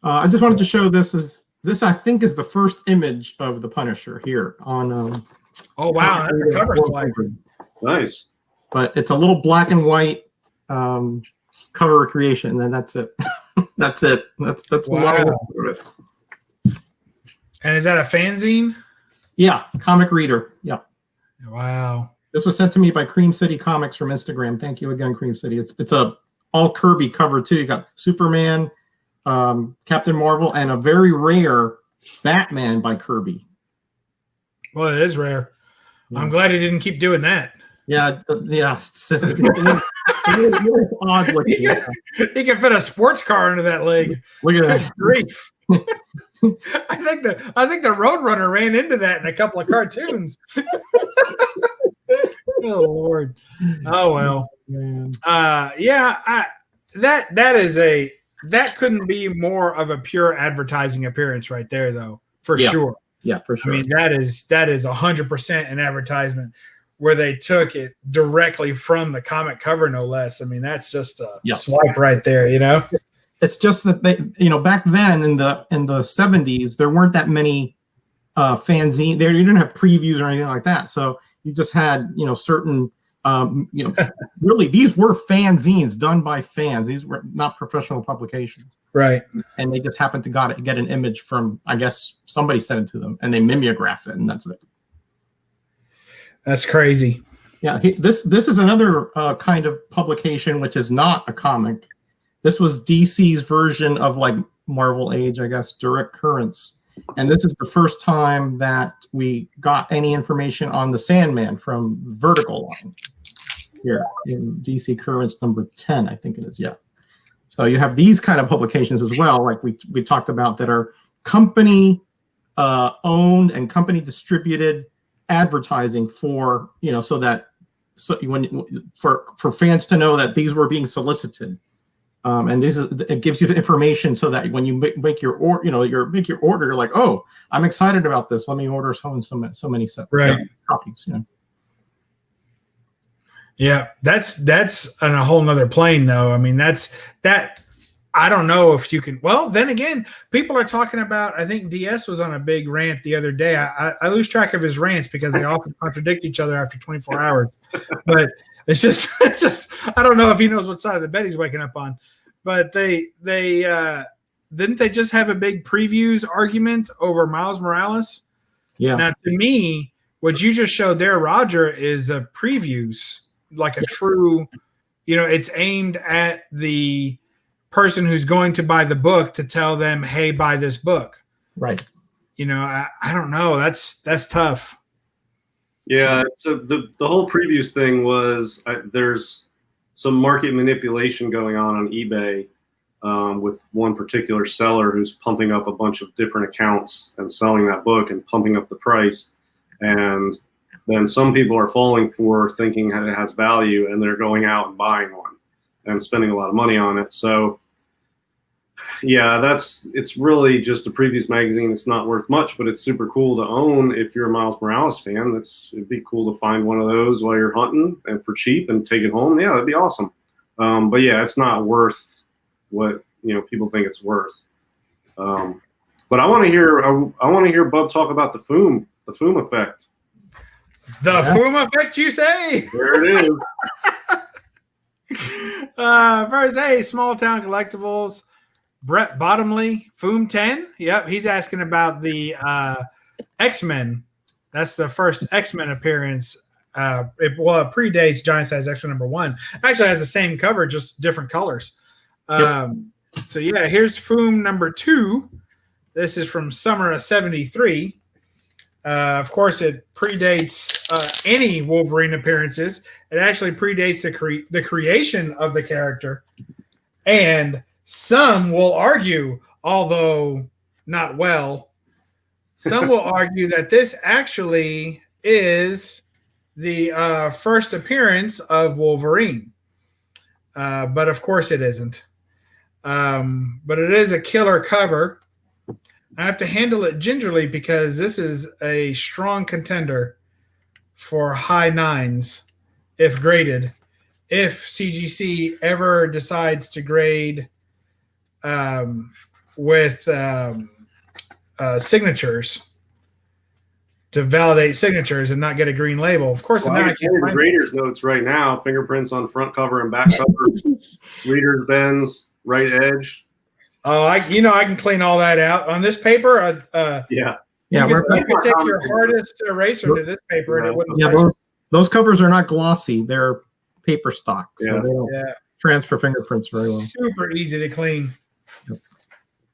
I just wanted to show this I think is the first image of the Punisher here on. Oh wow, that's the cover slide. Nice. But it's a little black and white cover creation, and then that's it. That's it. That's wow. And is that a fanzine? Yeah, comic reader. Yeah. Wow. This was sent to me by Cream City Comics from Instagram. Thank you again, Cream City. It's a all Kirby cover too. You got Superman, Captain Marvel, and a very rare Batman by Kirby. Well, it is rare. Yeah. I'm glad he didn't keep doing that. Yeah. It's odd looking. He can fit a sports car into that leg. Look at that. Grief. I think the Roadrunner ran into that in a couple of cartoons. Oh Lord. Oh well. That couldn't be more of a pure advertising appearance right there, though, for sure. Yeah, for sure. I mean, that is 100% an advertisement where they took it directly from the comic cover, no less. I mean, that's just a swipe right there, It's just that they, back then in the 70s, there weren't that many fanzines. There, you didn't have previews or anything like that. So you just had, certain, really these were fanzines done by fans. These were not professional publications, right? And they just happened to get an image from, I guess somebody sent it to them, and they mimeograph it, and that's it. That's crazy. Yeah, this is another kind of publication which is not a comic. This was DC's version of like Marvel Age, I guess, Direct Currents. And this is the first time that we got any information on the Sandman from Vertical line here in DC Currents number 10, I think it is. Yeah. So you have these kind of publications as well, like we talked about, that are company owned and company distributed advertising for, for fans to know that these were being solicited. And it gives you information so that when you make your order, you're like, oh, I'm excited about this. Let me order so many copies. Yeah, that's on a whole nother plane, though. I mean, that. I don't know if you can. Well, then again, people are talking about. I think DS was on a big rant the other day. I lose track of his rants because they often contradict each other after 24 hours. But it's just I don't know if he knows what side of the bed he's waking up on. But they didn't they just have a big previews argument over Miles Morales? Yeah. Now, to me, what you just showed there, Roger, is a previews, like a true, it's aimed at the person who's going to buy the book to tell them, hey, buy this book. Right. I don't know. That's tough. Yeah. So the whole previews thing was there's some market manipulation going on eBay with one particular seller who's pumping up a bunch of different accounts and selling that book and pumping up the price. And then some people are falling for thinking that it has value, and they're going out and buying one and spending a lot of money on it. So yeah, it's really just a previews magazine. It's not worth much, but it's super cool to own if you're a Miles Morales fan. It'd be cool to find one of those while you're hunting and for cheap and take it home. Yeah, that'd be awesome. But yeah, it's not worth what people think it's worth. But I want to hear Bub talk about the Foom effect. The Foom effect, you say? There it is. First, hey, Small Town Collectibles. Brett Bottomley, Foom 10. Yep, he's asking about the X-Men. That's the first X-Men appearance. It predates Giant Size X-Men number 1. Actually has the same cover, just different colors. Yep. So yeah, here's Foom number 2. This is from summer of '73. Of course, it predates any Wolverine appearances. It actually predates the creation of the character. And some will argue, although not well, some will argue that this actually is the first appearance of Wolverine. But of course it isn't. But it is a killer cover. I have to handle it gingerly because this is a strong contender for high 9s if graded. If CGC ever decides to grade with signatures to validate signatures and not get a green label. Of course, well, I can the graders notes right now. Fingerprints on front cover and back cover. Reader's bends, right edge. Oh, I can clean all that out on this paper. Yeah. You could take your hardest eraser to this paper, and it wouldn't. Yeah, those covers are not glossy; they're paper stock, so they don't transfer fingerprints very well. Super easy to clean,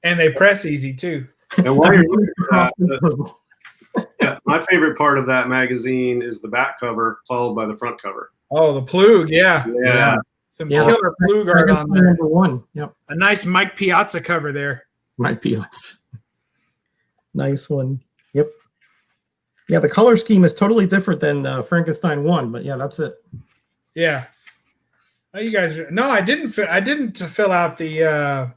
and they press easy too. And while you're looking at that, my favorite part of that magazine is the back cover, followed by the front cover. Oh, the Plug, yeah. Some killer Plug art on there. Number 1, yep. A nice Mike Piazza cover there. Mike Piazza. Nice one. Yep. Yeah, the color scheme is totally different than Frankenstein 1, but yeah, that's it. Yeah. Oh, you guys. No, I didn't fill out the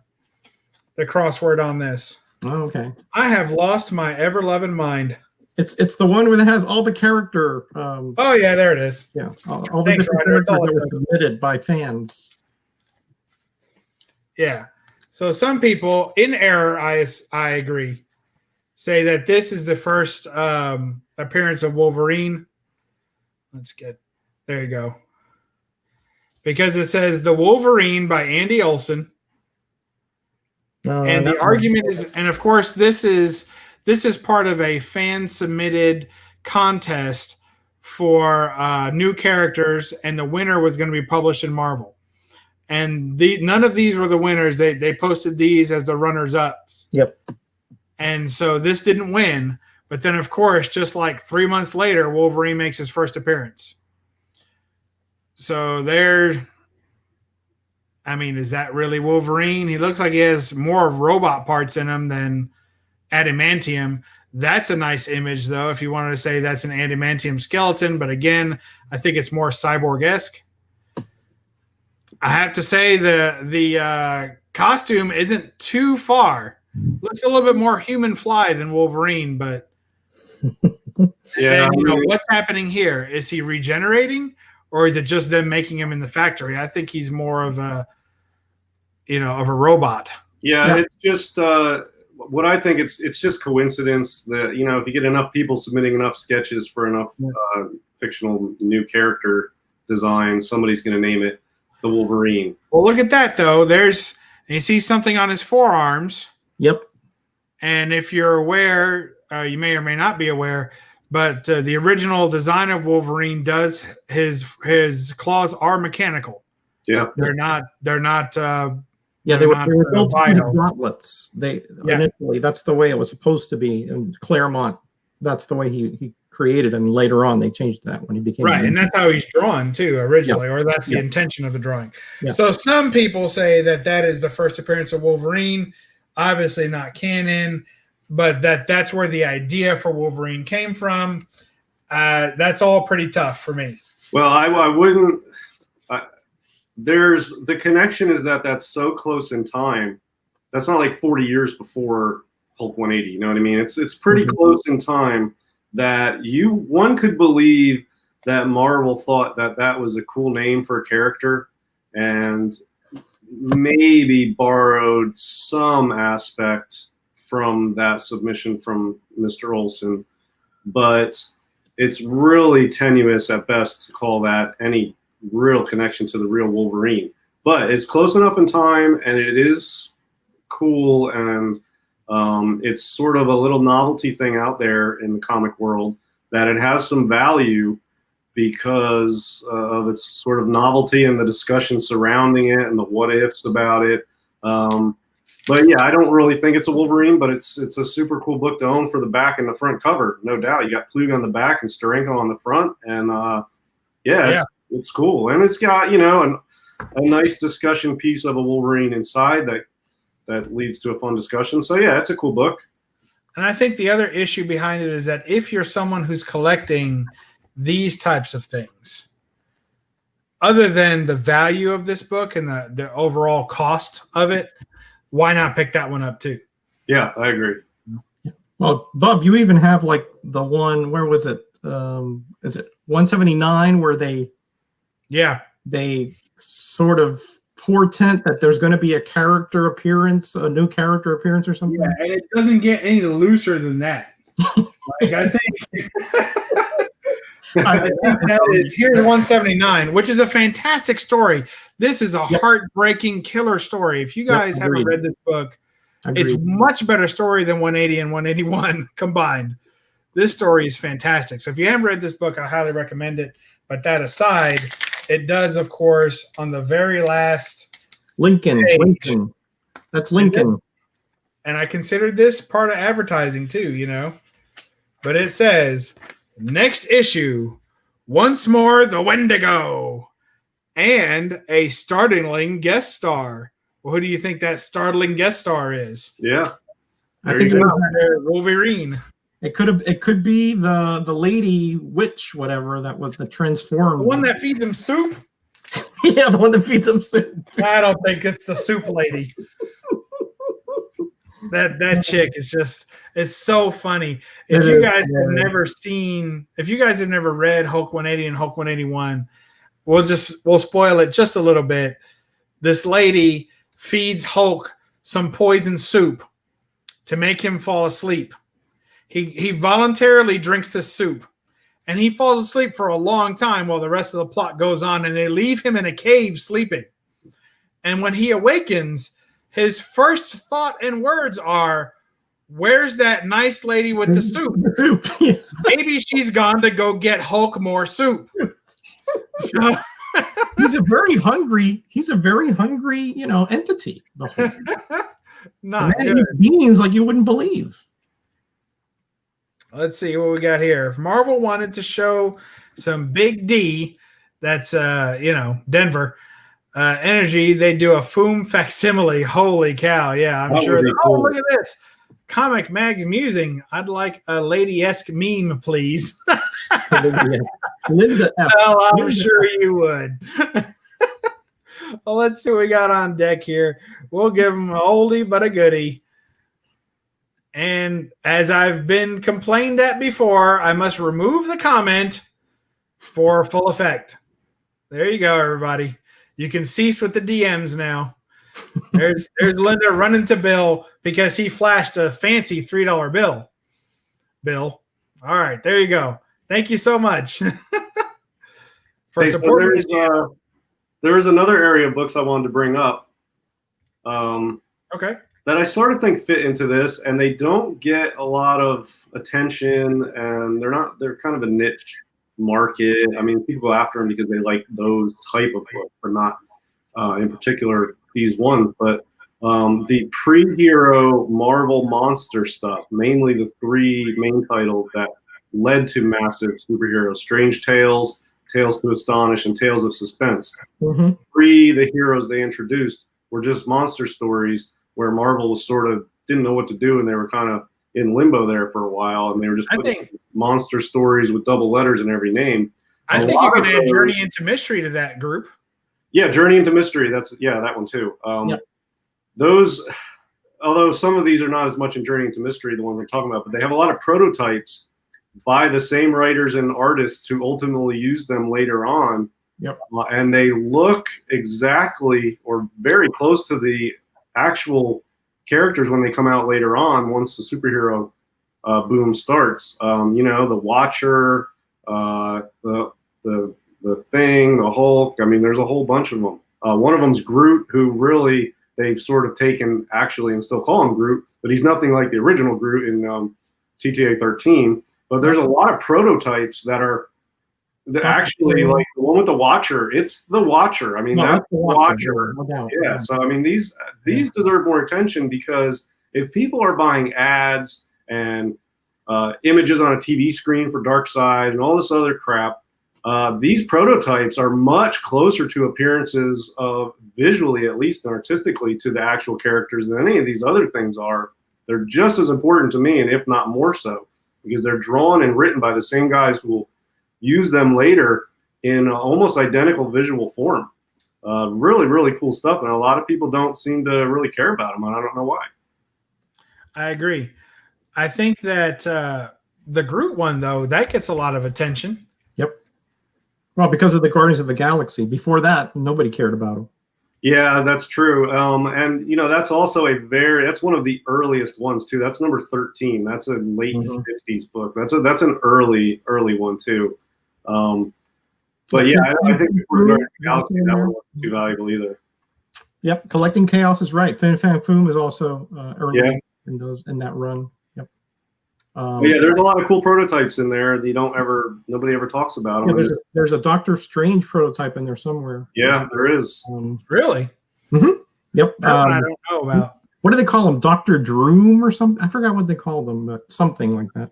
crossword on this. Oh, okay. I have lost my ever-loving mind. It's the one where it has all the character. Oh yeah, there it is. Yeah, all the different characters that were submitted by fans. Yeah. So some people, in error, I agree, say that this is the first appearance of Wolverine. There you go. Because it says The Wolverine by Andy Olson. And the argument is, and of course, this is part of a fan-submitted contest for new characters, and the winner was going to be published in Marvel. And none of these were the winners. They posted these as the runners-up. Yep. And so this didn't win. But then, of course, just like 3 months later, Wolverine makes his first appearance. So is that really Wolverine? He looks like he has more robot parts in him than adamantium. That's a nice image, though, if you wanted to say that's an adamantium skeleton. But again, I think it's more cyborg-esque. I have to say the costume isn't too far. Looks a little bit more human fly than Wolverine, but what's happening here? Is he regenerating, or is it just them making him in the factory? I think he's more of a robot. Yeah. It's just what I think. It's just coincidence that if you get enough people submitting enough sketches for enough fictional new character design, somebody's going to name it the Wolverine. Well, look at that though. You see something on his forearms. Yep. And if you're aware, you may or may not be aware, but the original design of Wolverine does his claws are mechanical. Yeah. They're not. Yeah, they were built with gauntlets. Initially, that's the way it was supposed to be. And Claremont, that's the way he created, and later on they changed that when he became and that's how he's drawn too originally, or that's the intention of the drawing. Yeah. So some people say that is the first appearance of Wolverine. Obviously not canon, but that's where the idea for Wolverine came from. That's all pretty tough for me. Well, I wouldn't. There's the connection is that's so close in time. That's not like 40 years before Hulk 180. You know what I mean? It's pretty close in time that one could believe that Marvel thought that was a cool name for a character and maybe borrowed some aspect from that submission from Mr. Olson, but it's really tenuous at best to call that any real connection to the real Wolverine. But it's close enough in time, and it is cool, and it's sort of a little novelty thing out there in the comic world that it has some value because of its sort of novelty and the discussion surrounding it and the what ifs about it. But yeah, I don't really think it's a Wolverine, but it's a super cool book to own for the back and the front cover, no doubt. You got Plug on the back and Steranko on the front, and it's cool, and it's got a nice discussion piece of a Wolverine inside that leads to a fun discussion. So yeah, it's a cool book. And I think the other issue behind it is that if you're someone who's collecting these types of things, other than the value of this book and the overall cost of it, why not pick that one up too? Yeah, I agree. Well, Bub, you even have like the one, where was it? Is it 179 where they sort of portent that there's going to be a character appearance, a new character appearance or something? Yeah, and it doesn't get any looser than that. Like, I think that is, here's 179, which is a fantastic story. This is a heartbreaking killer story. If you guys haven't read this book, it's much better story than 180 and 181 combined. This story is fantastic. So if you haven't read this book, I highly recommend it. But that aside, it does, of course, on the very last Lincoln. page, Lincoln. That's Lincoln. And I considered this part of advertising too, But it says, next issue, once more the Wendigo, and a startling guest star. Well, who do you think that startling guest star is? Yeah, I think Wolverine. it could be the lady witch, whatever that was, the transformed. The one that feeds him soup? Yeah, the one that feeds him soup. I don't think it's the soup lady. That chick is just, it's so funny. If you guys have never read Hulk 180 and Hulk 181, we'll spoil it just a little bit. This lady feeds Hulk some poison soup to make him fall asleep. He voluntarily drinks this soup, and he falls asleep for a long time while the rest of the plot goes on, and they leave him in a cave sleeping. And when he awakens, his first thought and words are, "Where's that nice lady with the soup? Maybe she's gone to go get Hulk more soup." So, he's a very hungry entity. Not good. Beans like you wouldn't believe. Let's see what we got here. If Marvel wanted to show some big D, that's Denver energy, they do a Foom facsimile. Holy cow! Yeah, I'm sure. Cool. Oh, look at this comic mag's musing. I'd like a lady-esque meme, please. Linda F. Well, I'm sure you would. Well, let's see what we got on deck here. We'll give them an oldie but a goodie. And as I've been complained at before, I must remove the comment for full effect. There you go, everybody. You can cease with the DMs now. There's Linda running to Bill because he flashed a fancy $3 bill. Bill. All right, there you go. Thank you so much for supporting. So there's another area of books I wanted to bring up. Okay. That I sort of think fit into this, and they don't get a lot of attention, and they're kind of a niche market. I mean, people go after them because they like those type of books, but not in particular these ones. But the pre-hero Marvel monster stuff, mainly the three main titles that led to massive superheroes: Strange Tales, Tales to Astonish, and Tales of Suspense. Mm-hmm. The heroes they introduced were just monster stories where Marvel was sort of didn't know what to do, and they were kind of in limbo there for a while, and they were just putting monster stories with double letters in every name. I think you can add Journey into Mystery to that group. Yeah, Journey into Mystery. That one too. Those, although some of these are not as much in Journey into Mystery, the ones I'm talking about, but they have a lot of prototypes by the same writers and artists who ultimately use them later on. Yep. And they look exactly or very close to the actual characters when they come out later on, once the superhero boom starts. The Watcher, the Thing, the Hulk. I mean, there's a whole bunch of them. One of them's Groot, who really they've sort of taken actually and still call him Groot, but he's nothing like the original Groot in TTA 13. But there's a lot of prototypes that are Actually, like the one with the Watcher, it's the Watcher. I mean, that's the Watcher. No doubt. Yeah. So I mean, these deserve more attention, because if people are buying ads and images on a TV screen for Darkseid and all this other crap, these prototypes are much closer to appearances of visually, at least, and artistically, to the actual characters than any of these other things are. They're just as important to me, and if not more so, because they're drawn and written by the same guys who will use them later in almost identical visual form. Really, really cool stuff, and a lot of people don't seem to really care about them, and I don't know why. I agree. I think that the Groot one, though, that gets a lot of attention. Yep. Well, because of the Guardians of the Galaxy. Before that, nobody cared about them. Yeah, that's true. And that's also that's one of the earliest ones too. That's number 13. That's a late 50s book. That's an early one too. But yeah, I think before Guardians of the Galaxy, that one wasn't too valuable either. Yep, Collecting Chaos is right. Fin Fan Foom is also early in that run. Yep. Yeah, there's a lot of cool prototypes in there that nobody ever talks about them. Yeah, there's a Doctor Strange prototype in there somewhere. Yeah, there is. Really? Mm-hmm. Yep. I don't know about. What do they call them? Dr. Droom or something? I forgot what they call them, but something like that.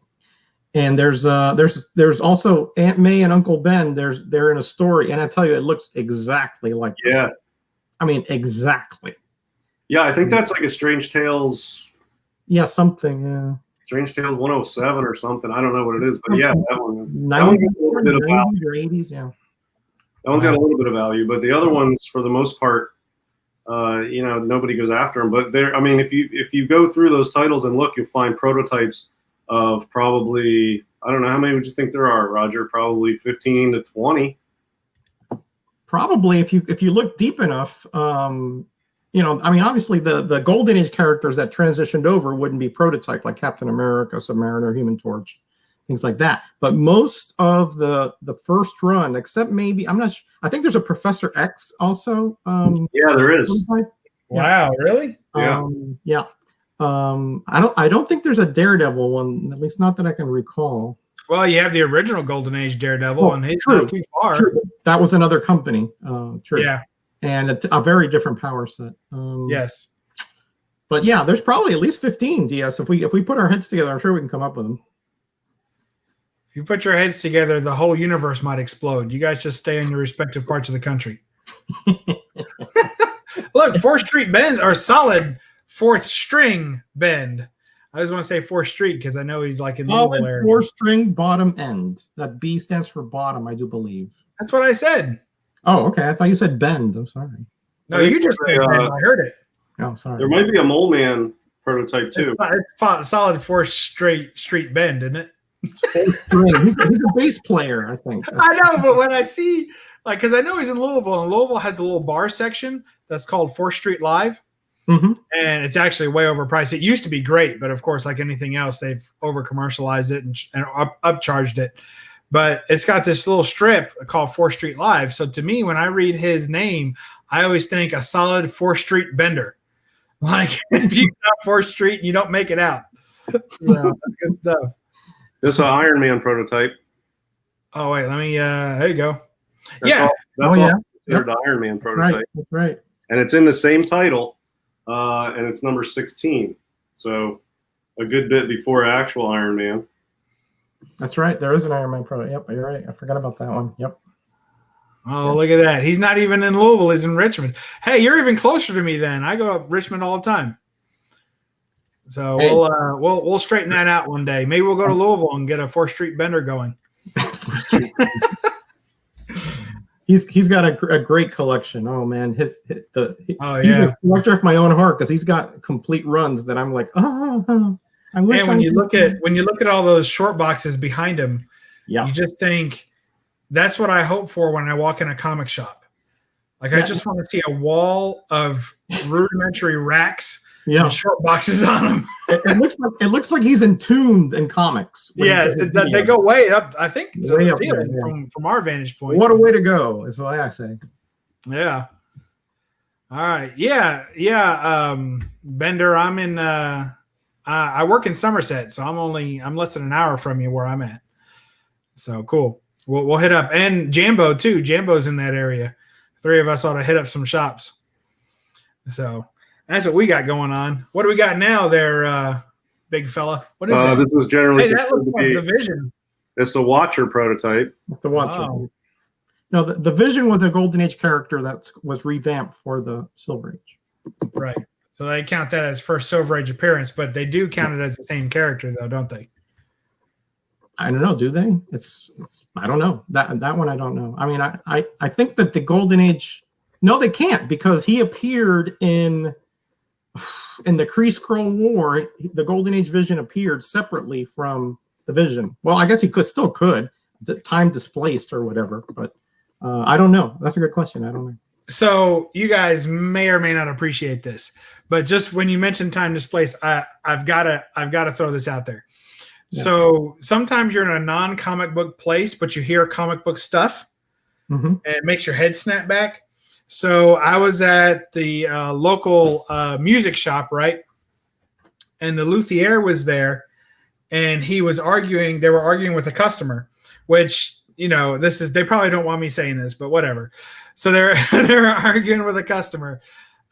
And there's also Aunt May and Uncle Ben. They're in a story, and I tell you, it looks exactly like that. I mean, exactly. Yeah, I think that's like a Strange Tales. Yeah, something. Yeah. Strange Tales 107 or something. I don't know what it is, but yeah, that one is. 90s or 80s, yeah. That one's got a little bit of value, but the other ones, for the most part, nobody goes after them. But I mean, if you go through those titles and look, you'll find prototypes of probably, I don't know, how many would you think there are, Roger? Probably 15 to 20. Probably, if you look deep enough, I mean, obviously the Golden Age characters that transitioned over wouldn't be prototyped, like Captain America, Submariner, Human Torch, things like that. But most of the first run, except maybe, I'm not sure, I think there's a Professor X also. Yeah, there is. Wow, really? Yeah. I don't think there's a Daredevil one, at least not that I can recall. Well, you have the original Golden Age Daredevil, and he's not too far. True. That was another company. True. Yeah. And a very different power set. Yes. But yeah, there's probably at least 15 DS. If we put our heads together, I'm sure we can come up with them. If you put your heads together, the whole universe might explode. You guys just stay in your respective parts of the country. Look, 4th Street Bend, or solid 4th string Bend. I just want to say 4th Street because I know he's like in the Louisville area. 4th string bottom end. That B stands for bottom, I do believe. That's what I said. Oh, okay. I thought you said Bend. I'm sorry. No, you just said Bend. I heard it. Oh, sorry. There might be a Mole Man prototype too. It's solid 4th Street Bend, isn't it? He's a bass player, I think. I know, but when I see, like, because I know he's in Louisville, and Louisville has a little bar section that's called 4th Street Live. And it's actually way overpriced. It used to be great, but of course, like anything else, they've over commercialized it and upcharged it. But it's got this little strip called 4th Street Live. So to me, when I read his name, I always think a solid 4th Street Bender. Like if you got 4th Street and you don't make it out. So that's good stuff. This is an Iron Man prototype. Oh wait, let me. There you go. That's all considered an Iron Man prototype. Right, that's right. And it's in the same title. And it's number 16, so a good bit before actual Iron Man. That's right. There is an Iron Man prototype. Yep, you're right. I forgot about that one. Yep. Oh, look at that. He's not even in Louisville. He's in Richmond. Hey, you're even closer to me then. I go up Richmond all the time. So hey, we'll straighten that out one day. Maybe we'll go to Louisville and get a 4th Street Bender going. He's got a great collection. Oh man, he's a collector of my own heart because he's got complete runs that I'm like, I wish. And when you look at all those short boxes behind him, you just think that's what I hope for when I walk in a comic shop. Like I just want to see a wall of rudimentary racks. Yeah, short boxes on them. it looks like he's entombed in comics. Yes, they go way up. I think to the ceiling from our vantage point. What a way to go! Is what I say. Yeah. All right. Yeah. Bender, I'm in. I work in Somerset, so I'm less than an hour from you where I'm at. So cool. we'll hit up, and Jambo too. Jambo's in that area. 3 of us ought to hit up some shops. So that's what we got going on. What do we got now there, big fella? What is that? This is generally Hey, that looks like the Vision. It's the Watcher prototype. The Watcher. Wow. No, the Vision was a Golden Age character that was revamped for the Silver Age. Right. So they count that as first Silver Age appearance, but they do count it as the same character, though, don't they? I don't know. Do they? It's I don't know. That one I don't know. I mean, I think that the Golden Age. No, they can't, because he appeared in the Kree Skrull War. The Golden Age Vision appeared separately from the Vision. Well, I guess he still could. Time displaced or whatever, but I don't know. That's a good question. I don't know. So you guys may or may not appreciate this, but just when you mention time displaced, I've got to throw this out there. Yeah. So sometimes you're in a non-comic book place, but you hear comic book stuff, and it makes your head snap back. So I was at the local music shop, right? And the luthier was there, and he was arguing. They were arguing with a customer, which, you know, they probably don't want me saying this, but whatever. So they're arguing with a customer,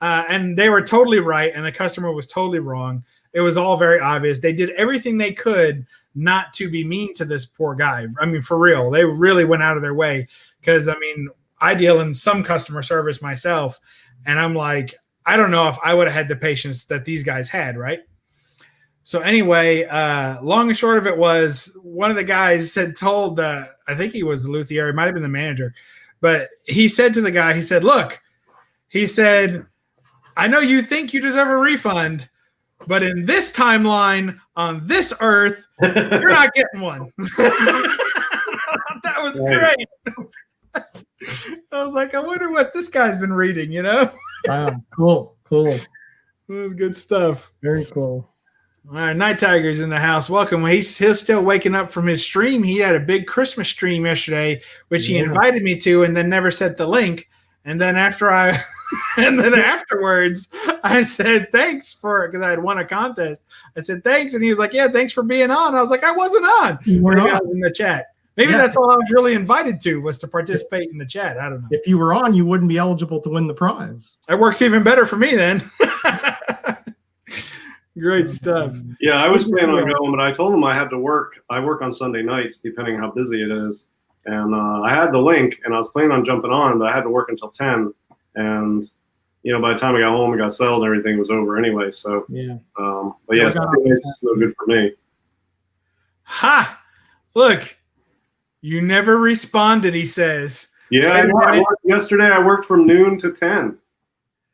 and they were totally right, and the customer was totally wrong. It was all very obvious. They did everything they could not to be mean to this poor guy. I mean, for real, they really went out of their way, because, I mean, I deal in some customer service myself, and I'm like, I don't know if I would have had the patience that these guys had, right? So anyway, long and short of it was, one of the guys told I think he was the luthier, he might have been the manager, but he said to the guy, he said, look, he said, I know you think you deserve a refund, but in this timeline on this earth, you're not getting one. That was great. I was like, I wonder what this guy's been reading, you know? Wow, cool. That was good stuff. Very cool. All right, Night Tiger's in the house. Welcome. He's still waking up from his stream. He had a big Christmas stream yesterday, which he invited me to, and then never sent the link. And then afterwards, I said thanks because I had won a contest. I said thanks, and he was like, "Yeah, thanks for being on." I was like, "I wasn't on." You were I was in the chat. Maybe that's all I was really invited to, was to participate in the chat. I don't know. If you were on, you wouldn't be eligible to win the prize. It works even better for me then. Great stuff. Yeah, I was planning on going, but I told him I had to work. I work on Sunday nights, depending on how busy it is. And I had the link, and I was planning on jumping on, but I had to work until 10. And, you know, by the time I got home and got settled, everything was over anyway. So, yeah. But yeah, it's so good for me. Ha! Look, you never responded, he says. Yeah, I worked yesterday. I worked from noon to 10.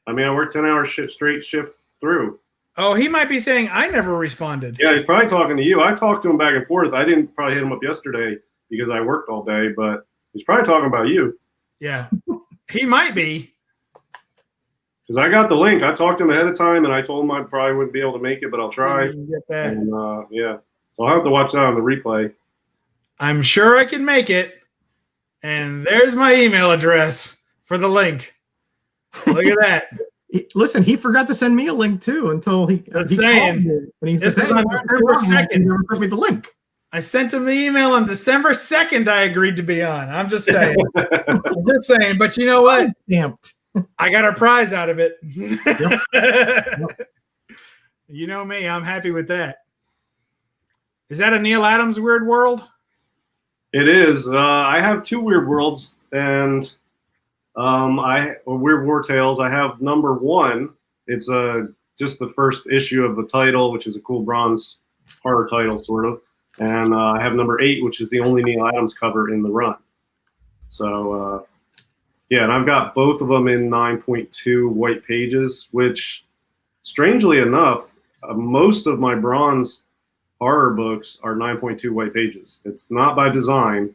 I mean, I worked 10 hours straight shift through. Oh, he might be saying I never responded. Yeah, he's probably talking to you. I talked to him back and forth. I didn't probably hit him up yesterday because I worked all day, but he's probably talking about you. Yeah, he might be. Because I got the link. I talked to him ahead of time, and I told him I probably wouldn't be able to make it, but I'll try. Get that. And, yeah, so I'll have to watch that on the replay. I'm sure I can make it. And there's my email address for the link. Look at that. Listen, he forgot to send me a link too until he called me. And he says, "Hey, on December 2nd, never sent me the link." I sent him the email on December 2nd. I agreed to be on. I'm just saying. I'm just saying. But you know what? Stamped. I got a prize out of it. Yep. You know me. I'm happy with that. Is that a Neil Adams Weird World? It is. I have 2 Weird Worlds, and Weird War Tales. I have number 1. It's just the first issue of the title, which is a cool bronze horror title, sort of. And I have number 8, which is the only Neil Adams cover in the run. So, yeah, and I've got both of them in 9.2 white pages, which, strangely enough, most of my bronze horror books are 9.2 white pages. It's not by design.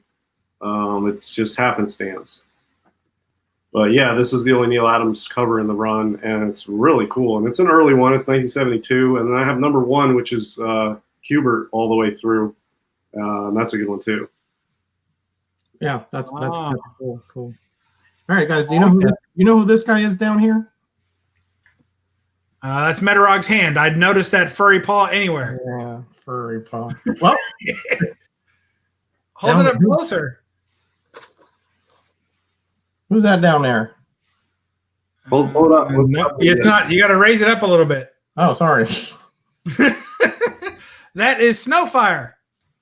It's just happenstance. But yeah, this is the only Neil Adams cover in the run, and it's really cool. And it's an early one. It's 1972. And then I have number 1, which is Hubert all the way through. And that's a good one, too. Yeah, that's cool. Cool. All right, guys, do you know who this guy is down here? That's Metarog's hand. I'd noticed that furry paw anywhere. Yeah, furry paw. Well, hold it up closer. Who's that down there? Hold up. No, it's not. You got to raise it up a little bit. Oh, sorry. That is Snowfire.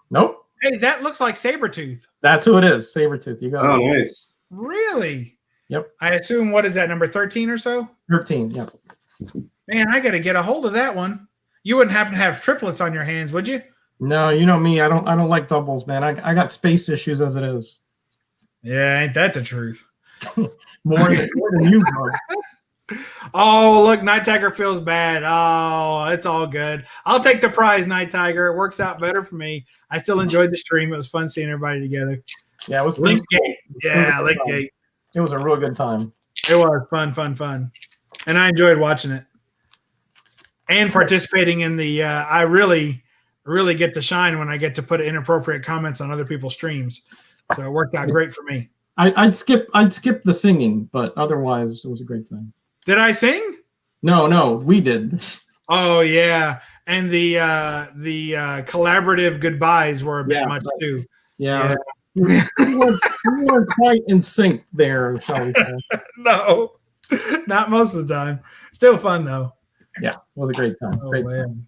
Nope. Hey, that looks like Sabretooth. That's who it is. Sabretooth. You got Oh, it. nice. Really? Yep. I assume, what is that, number 13 or so? 13. Yep. Man, I got to get a hold of that one. You wouldn't happen to have triplets on your hands, would you? No, you know me. I don't like doubles, man. I got space issues as it is. Yeah, ain't that the truth? More than you, bro. Oh, look, Night Tiger feels bad. Oh, it's all good. I'll take the prize, Night Tiger. It works out better for me. I still enjoyed the stream. It was fun seeing everybody together. Yeah, it was Linkgate. Yeah, Linkgate. It was a real good time. It was fun. And I enjoyed watching it. And participating in the I really get to shine when I get to put inappropriate comments on other people's streams. So it worked out great for me. I'd skip the singing, but otherwise it was a great time. Did I sing? No, we did. Oh yeah, and the collaborative goodbyes were a bit much too. Yeah. we weren't quite in sync there, shall we say. No, not most of the time. Still fun though. Yeah, it was a great time. Great time.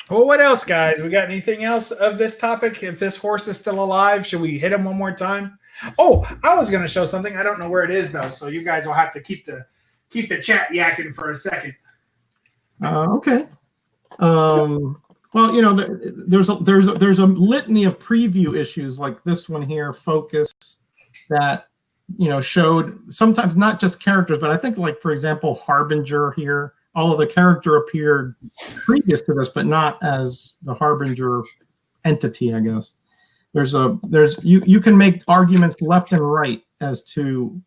Well, what else, guys? We got anything else of this topic? If this horse is still alive, should we hit him one more time? Oh, I was going to show something. I don't know where it is though, so you guys will have to keep the chat yakking for a second. Okay. Well, you know, there's a litany of preview issues like this one here, Focus, that showed sometimes not just characters, but I think, like, for example, Harbinger here. All of the character appeared previous to this, but not as the Harbinger entity, I guess. You can make arguments left and right as to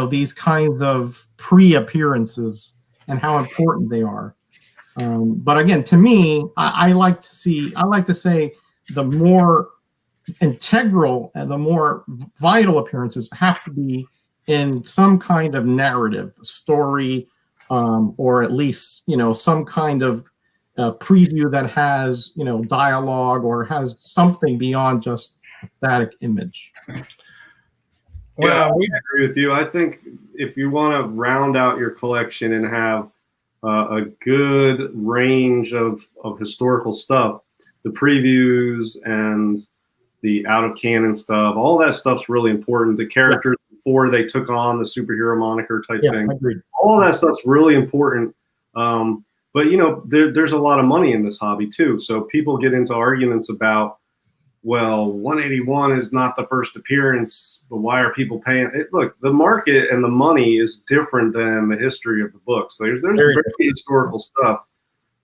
these kinds of pre-appearances and how important they are. But again, to me, I like to say the more integral and the more vital appearances have to be in some kind of narrative story, or at least some kind of preview that has dialogue or has something beyond just a static image. Well, I agree with you. I think if you want to round out your collection and have a good range of historical stuff, the previews and the out of canon stuff, all that stuff's really important. The characters before they took on the superhero moniker type thing, agreed. All that stuff's really important. But there's a lot of money in this hobby too. So people get into arguments about, well, 181 is not the first appearance, but why are people paying it? Look, the market and the money is different than the history of the books. There's very historical stuff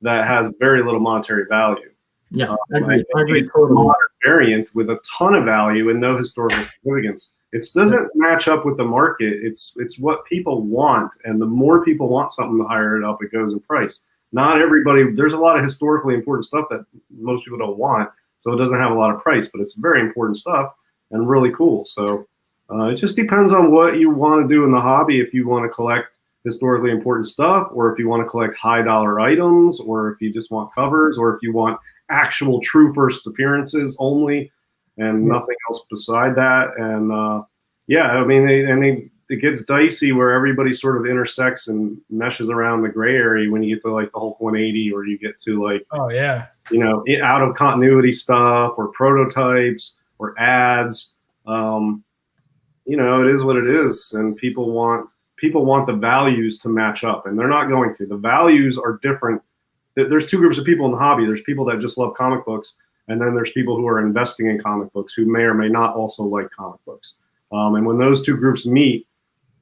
that has very little monetary value. Yeah, I agree. Totally. Modern variant with a ton of value and no historical significance. It doesn't match up with the market. It's what people want, and the more people want something, the higher it up it goes in price. Not everybody. There's a lot of historically important stuff that most people don't want, so it doesn't have a lot of price. But it's very important stuff and really cool. So it just depends on what you want to do in the hobby. If you want to collect historically important stuff, or if you want to collect high dollar items, or if you just want covers, or if you want actual true first appearances only and nothing else beside that. And I mean, it gets dicey where everybody sort of intersects and meshes around the gray area when you get to like the Hulk 180, or you get to like, out of continuity stuff or prototypes or ads. It is what it is, and people want the values to match up, and they're not going to. The values are different. There's two groups of people in the hobby. There's people that just love comic books, and then there's people who are investing in comic books who may or may not also like comic books. And when those two groups meet,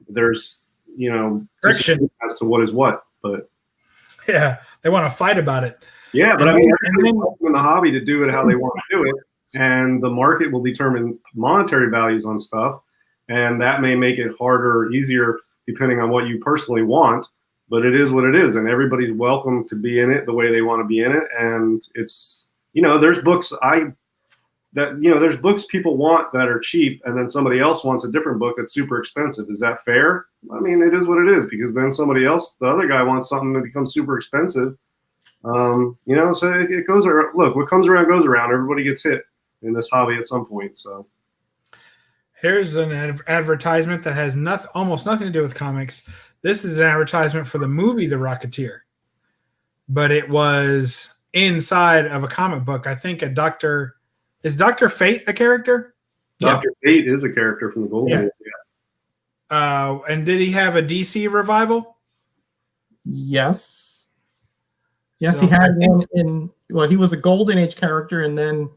there's friction as to what is what. But yeah, they want to fight about it. Yeah, but everybody's welcome in the hobby to do it how they want to do it, and the market will determine monetary values on stuff, and that may make it harder or easier depending on what you personally want. But it is what it is, and everybody's welcome to be in it the way they want to be in it. And it's there's books there's books people want that are cheap, and then somebody else wants a different book that's super expensive. Is that fair? I mean, it is what it is, because then somebody else, the other guy, wants something that becomes super expensive. So it goes around. Look, what comes around goes around. Everybody gets hit in this hobby at some point. So Here's an advertisement that has almost nothing to do with comics. This is an advertisement for the movie The Rocketeer, but it was inside of a comic book. I think is Dr. Fate a character? Dr. Fate is a character from the Golden Age. And did he have a DC revival? Yes. Yes, so he had one he was a Golden Age character, and then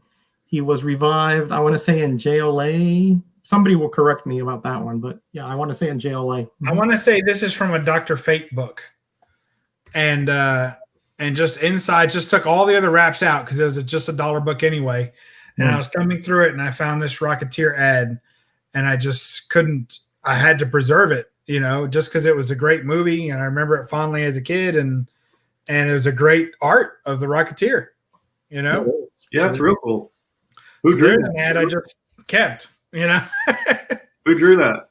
he was revived, I want to say, in JLA. Somebody will correct me about that one, but yeah, I want to say in JLA. I want to say this is from a Dr. Fate book. And just inside, just took all the other wraps out because it was just a $1 book anyway. And I was thumbing through it, and I found this Rocketeer ad, and I just couldn't. I had to preserve it, just because it was a great movie, and I remember it fondly as a kid, and it was a great art of the Rocketeer, Yeah, it's real cool. Who drew that? Ad I just kept, Who drew that?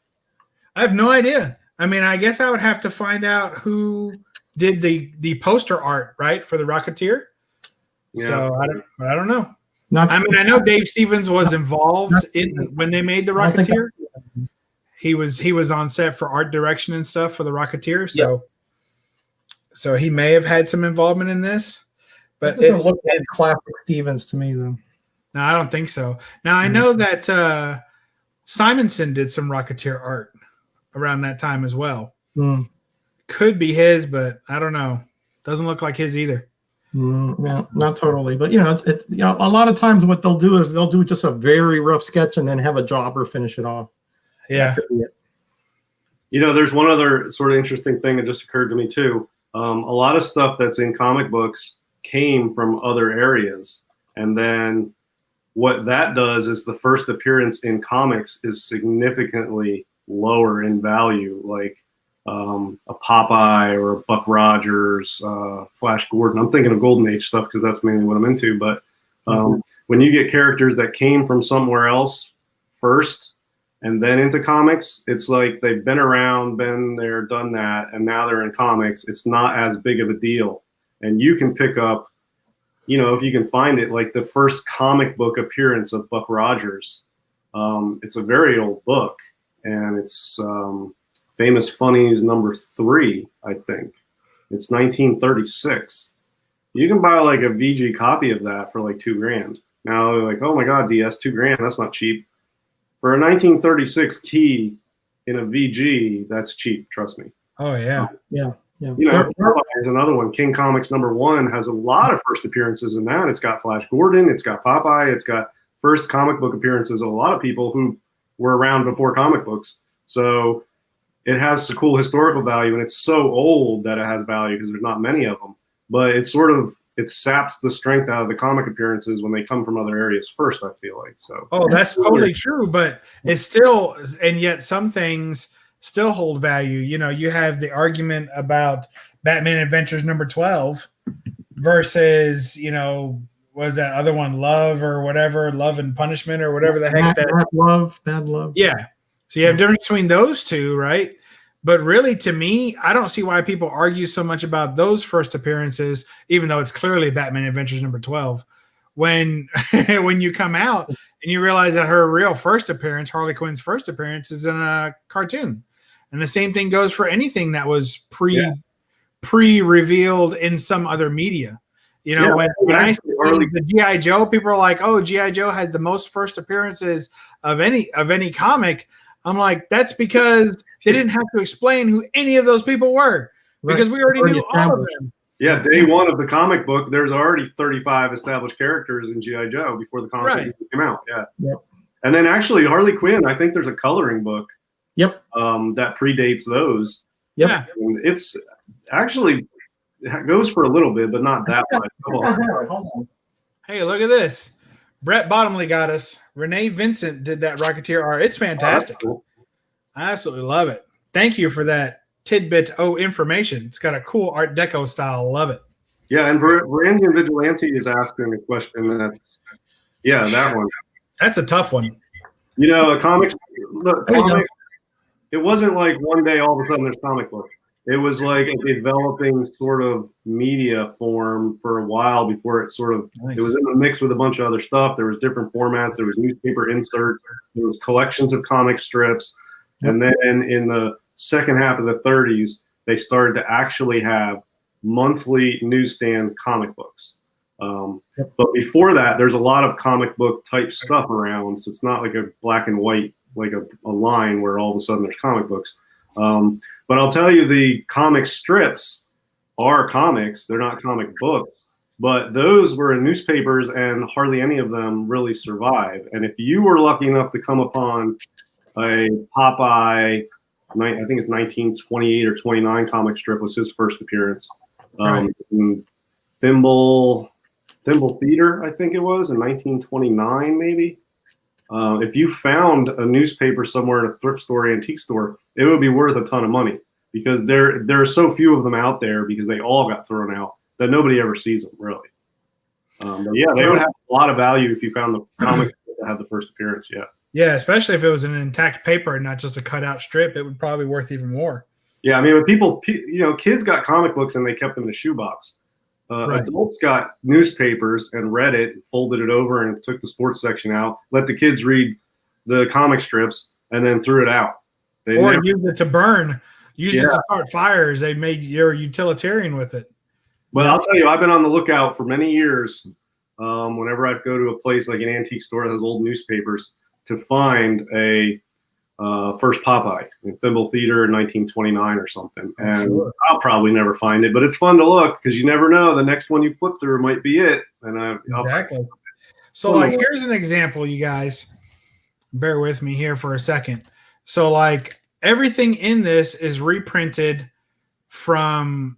I have no idea. I mean, I guess I would have to find out who did the poster art, right, for the Rocketeer. Yeah. So I don't know. I know Dave Stevens was involved when they made the Rocketeer. He was on set for art direction and stuff for the Rocketeer. So he may have had some involvement in this. But it doesn't look like classic Stevens to me, though. No, I don't think so. Now I know that Simonson did some Rocketeer art around that time as well. Could be his, but I don't know. Doesn't look like his either. Yeah, not totally, but it's a lot of times what they'll do is they'll do just a very rough sketch and then have a jobber finish it off. Yeah. There's one other sort of interesting thing that just occurred to me too. A lot of stuff that's in comic books came from other areas, and then what that does is the first appearance in comics is significantly lower in value, like a Popeye or a Buck Rogers, Flash Gordon. I'm thinking of Golden Age stuff because that's mainly what I'm into. But when you get characters that came from somewhere else first and then into comics, it's like they've been around, been there, done that, and now they're in comics. It's not as big of a deal. And you can pick up, if you can find it, like the first comic book appearance of Buck Rogers. It's a very old book, and it's Famous Funnies #3, I think. It's 1936. You can buy like a VG copy of that for like $2,000. Now they're like, oh my God, DS, $2,000, that's not cheap. For a 1936 key in a VG, that's cheap, trust me. Oh yeah. Yeah. There's another one. King Comics #1 has a lot of first appearances in that. It's got Flash Gordon, it's got Popeye, it's got first comic book appearances of a lot of people who were around before comic books. So it has a cool historical value, and it's so old that it has value because there's not many of them. But it saps the strength out of the comic appearances when they come from other areas first, I feel like. So that's totally true, but it's still, and yet some things still hold value. You have the argument about Batman Adventures #12 versus, what was that other one, Love or whatever, Love and Punishment or whatever the heck that Bad Love. Yeah. So you have difference between those two, right? But really, to me, I don't see why people argue so much about those first appearances, even though it's clearly Batman Adventures #12. When you come out and you realize that her real first appearance, Harley Quinn's first appearance, is in a cartoon. And the same thing goes for anything that was pre-revealed in some other media. When I see the G.I. Joe, people are like, oh, G.I. Joe has the most first appearances of any comic. I'm like, that's because they didn't have to explain who any of those people were, because we already knew all of them. Yeah, day one of the comic book, there's already 35 established characters in G.I. Joe before the comic came out. Yeah. Yep. And then actually Harley Quinn, I think there's a coloring book that predates those. Yeah. And it's actually, it goes for a little bit, but not that much. Hey, look at this. Brett Bottomley got us. Renee Vincent did that Rocketeer art. It's fantastic. Oh, cool. I absolutely love it. Thank you for that tidbit information. It's got a cool Art Deco style. Love it. Yeah, and Varangian Vigilante is asking a question that's, that one. That's a tough one. A comic, it wasn't like one day all of a sudden there's comic book. It was like a developing sort of media form for a while before it sort of Nice. it was in the mix with a bunch of other stuff. There was different formats. There was newspaper inserts. There was collections of comic strips, and then in the second half of the 30s, they started to actually have monthly newsstand comic books. But before that, there's a lot of comic book type stuff around. So it's not like a black and white, like a line where all of a sudden there's comic books. But I'll tell you, the comic strips are comics. They're not comic books. But those were in newspapers, and hardly any of them really survive. And if you were lucky enough to come upon a Popeye, I think it's 1928 or 29 comic strip was his first appearance. Thimble Theater, I think it was, in 1929 maybe. If you found a newspaper somewhere in a thrift store, antique store, it would be worth a ton of money because there are so few of them out there because they all got thrown out that nobody ever sees them really. But yeah, they would have a lot of value if you found the comic that had the first appearance. Yeah. Yeah, especially if it was an intact paper and not just a cutout strip, it would probably be worth even more. Yeah, I mean, when people, kids got comic books and they kept them in a shoebox. Adults got newspapers and read it, folded it over, and took the sports section out. Let the kids read the comic strips, and then threw it out. Or use it to burn. Use it to start fires. They made your utilitarian with it. Well, I'll tell you, I've been on the lookout for many years. Whenever I'd go to a place like an antique store that has old newspapers, to find a first Popeye in Thimble Theater in 1929 or something. And I'll probably never find it, but it's fun to look because you never know. The next one you flip through might be it. And exactly. So like, here's an example, you guys. Bear with me here for a second. So like everything in this is reprinted from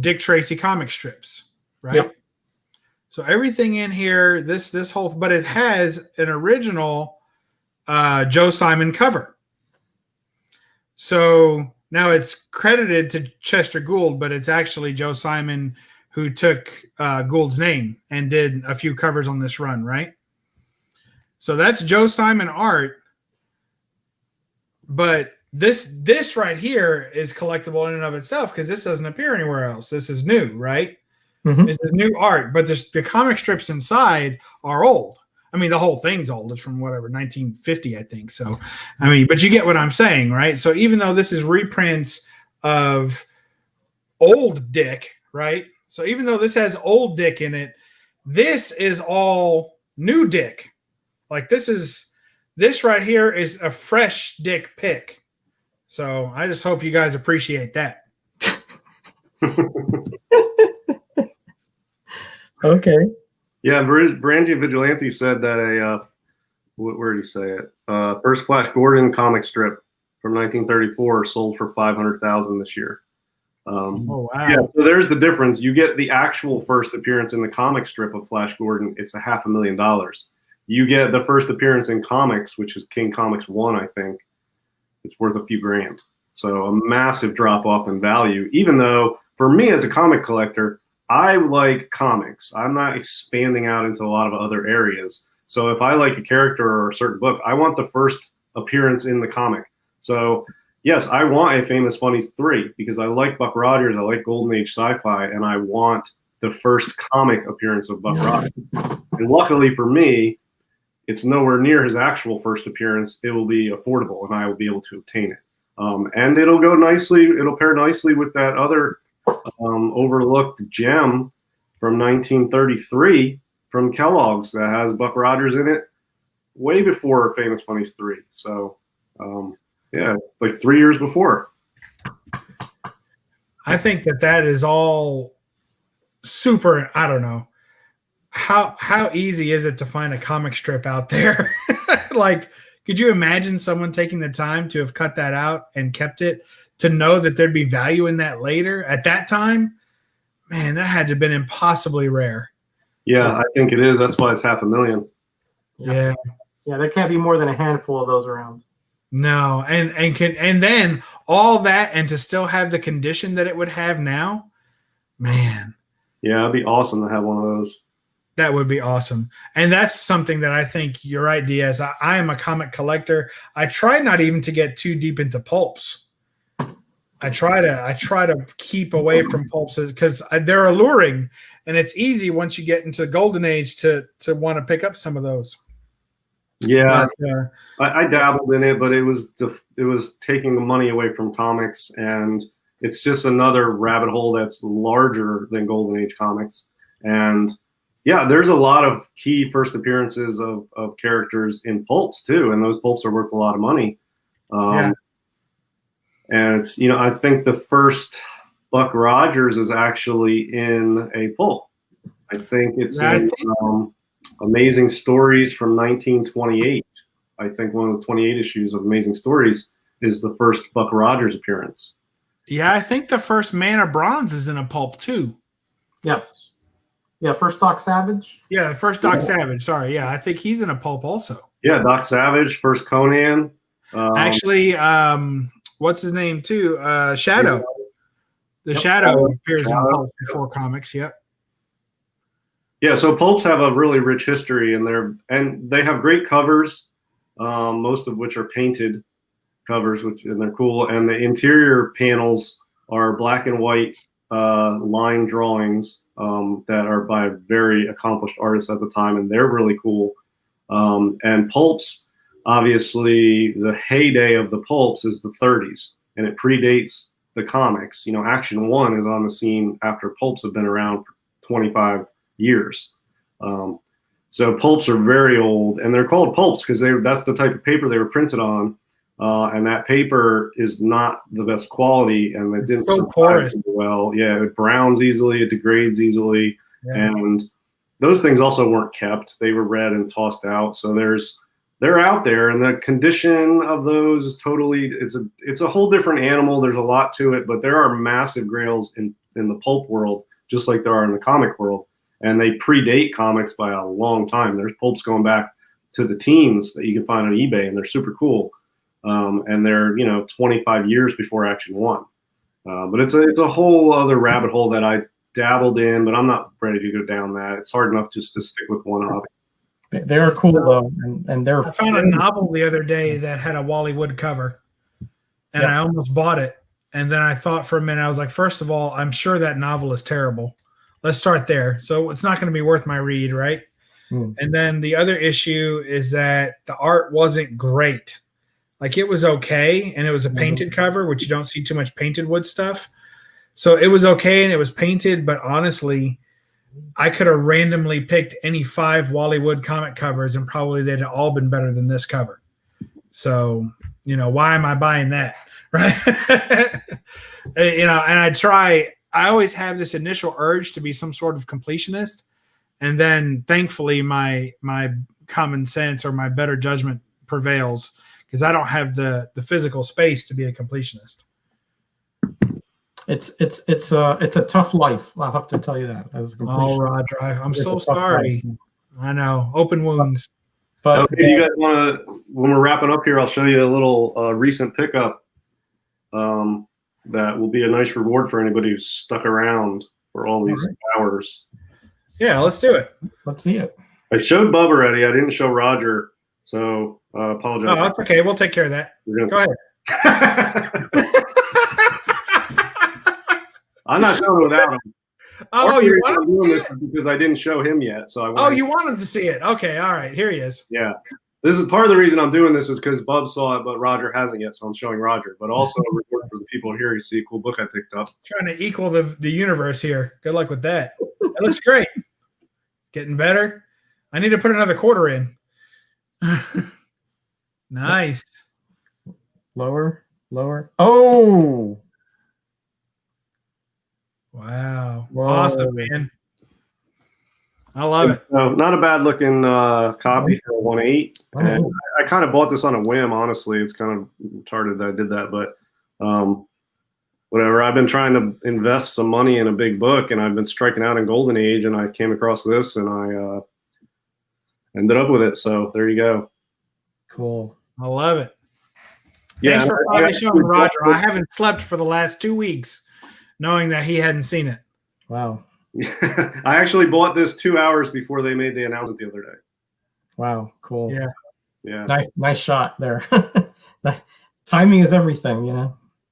Dick Tracy comic strips, right? Yep. So everything in here, this whole, but it has an original Joe Simon cover. So now it's credited to Chester Gould, but it's actually Joe Simon who took Gould's name and did a few covers on this run, right? So that's Joe Simon art. But this right here is collectible in and of itself because this doesn't appear anywhere else. This is new, right? Mm-hmm. This is new art, but the comic strips inside are old. I mean, the whole thing's old. It's from whatever, 1950, I think. So, I mean, but you get what I'm saying, right? So even though this is reprints of old Dick, right? So even though this has old Dick in it, this is all new Dick. Like this right here is a fresh Dick pick. So I just hope you guys appreciate that. Okay. Yeah, Varangian Vigilante said that where did he say it? First Flash Gordon comic strip from 1934 sold for $500,000 this year. Oh wow! Yeah, so there's the difference. You get the actual first appearance in the comic strip of Flash Gordon. It's $500,000. You get the first appearance in comics, which is King Comics 1, I think. It's worth a few grand. So a massive drop off in value. Even though for me as a comic collector, I like comics. I'm not expanding out into a lot of other areas. So if I like a character or a certain book, I want the first appearance in the comic. So yes, I want a Famous Funnies 3 because I like Buck Rogers, I like Golden Age sci-fi, and I want the first comic appearance of Buck Rogers. And luckily for me, it's nowhere near his actual first appearance. It will be affordable, and I will be able to obtain it. And it'll go nicely. It'll pair nicely with that other overlooked gem from 1933 from Kellogg's that has Buck Rogers in it way before Famous Funnies 3. So, yeah, like 3 years before. I think that is all super. I don't know. How easy is it to find a comic strip out there? Like, could you imagine someone taking the time to have cut that out and kept it to know that there'd be value in that later at that time? Man, that had to have been impossibly rare. Yeah, I think it is. That's why it's $500,000. Yeah. Yeah, there can't be more than a handful of those around. No, and then all that and to still have the condition that it would have now, man. Yeah, it'd be awesome to have one of those. That would be awesome. And that's something that I think you're right, Diaz. I am a comic collector. I try not even to get too deep into pulps. I try to keep away from pulps because they're alluring, and it's easy once you get into Golden Age to want to pick up some of those. Yeah, But, I dabbled in it, but it was taking the money away from comics, and it's just another rabbit hole that's larger than Golden Age comics. And yeah, there's a lot of key first appearances of characters in pulps too, and those pulps are worth a lot of money. Yeah. And it's, I think the first Buck Rogers is actually in a pulp. I think it's in Amazing Stories from 1928. I think one of the 28 issues of Amazing Stories is the first Buck Rogers appearance. Yeah, I think the first Man of Bronze is in a pulp too. Yes. Yeah, first Doc Savage. Yeah, the first Doc Savage. Sorry, yeah, I think he's in a pulp also. Yeah, Doc Savage, first Conan. Actually, what's his name too? Shadow. The Shadow appears in pulp before comics. Yep. Yeah, so pulps have a really rich history, and they have great covers, most of which are painted covers, and they're cool. And the interior panels are black and white line drawings that are by very accomplished artists at the time, and they're really cool. And pulps, obviously, the heyday of the pulps is the 30s, and it predates the comics. Action 1 is on the scene after pulps have been around for 25 years. So pulps are very old, and they're called pulps because that's the type of paper they were printed on. And that paper is not the best quality, and it didn't so porous. Well. Yeah, it browns easily, it degrades easily, Yeah. and those things also weren't kept. They were read and tossed out. So they're out there, and the condition of those is totally, it's a whole different animal. There's a lot to it, but there are massive grails in the pulp world, just like there are in the comic world. And they predate comics by a long time. There's pulps going back to the teens that you can find on eBay, and they're super cool. And they're 25 years before Action 1. But it's a whole other rabbit hole that I dabbled in, but I'm not ready to go down that. It's hard enough just to stick with one hobby. They are cool though, and they're. I found a novel the other day that had a Wally Wood cover, and I almost bought it. And then I thought for a minute, I was like, first of all, I'm sure that novel is terrible. Let's start there. So it's not going to be worth my read, right? And then the other issue is that the art wasn't great. Like, it was okay, and it was a painted cover, which you don't see too much painted wood stuff. So it was okay, and it was painted, but honestly, I could have randomly picked any 5 Wally Wood comic covers, and probably they'd have all been better than this cover. So, why am I buying that, right? And I always have this initial urge to be some sort of completionist, and then thankfully my common sense or my better judgment prevails, because I don't have the physical space to be a completionist. It's a tough life. I'll have to tell you that as a completionist. Oh, Roger, I'm so sorry. Life. I know, open wounds. But okay, you guys want to? When we're wrapping up here, I'll show you a little recent pickup. That will be a nice reward for anybody who's stuck around for all these hours. Yeah, let's do it. Let's see it. I showed Bub already. I didn't show Roger, so apologize. Oh, that's okay. We'll take care of that. Go ahead. I'm not showing without him. Oh, you want to doing this because I didn't show him yet, so you wanted to see it? Okay, all right. Here he is. Yeah. This is part of the reason I'm doing this is because Bub saw it, but Roger hasn't yet, so I'm showing Roger. But also a reward for the people here. You see a cool book I picked up. Trying to equal the universe here. Good luck with that. That looks great. Getting better. I need to put another quarter in. Nice. Lower. Oh! Wow. Whoa. Awesome, man. I love it. So, not a bad looking copy for 1.8. And I kind of bought this on a whim, honestly. It's kind of retarded that I did that, but whatever. I've been trying to invest some money in a big book, and I've been striking out in Golden Age, and I came across this, and I ended up with it. So there you go. Cool. I love it. Yeah, thanks for finally showing Roger. I haven't slept for the last 2 weeks knowing that he hadn't seen it. Wow. I actually bought this 2 hours before they made the announcement the other day. Wow, cool. Yeah. Yeah. Nice shot there. Timing is everything,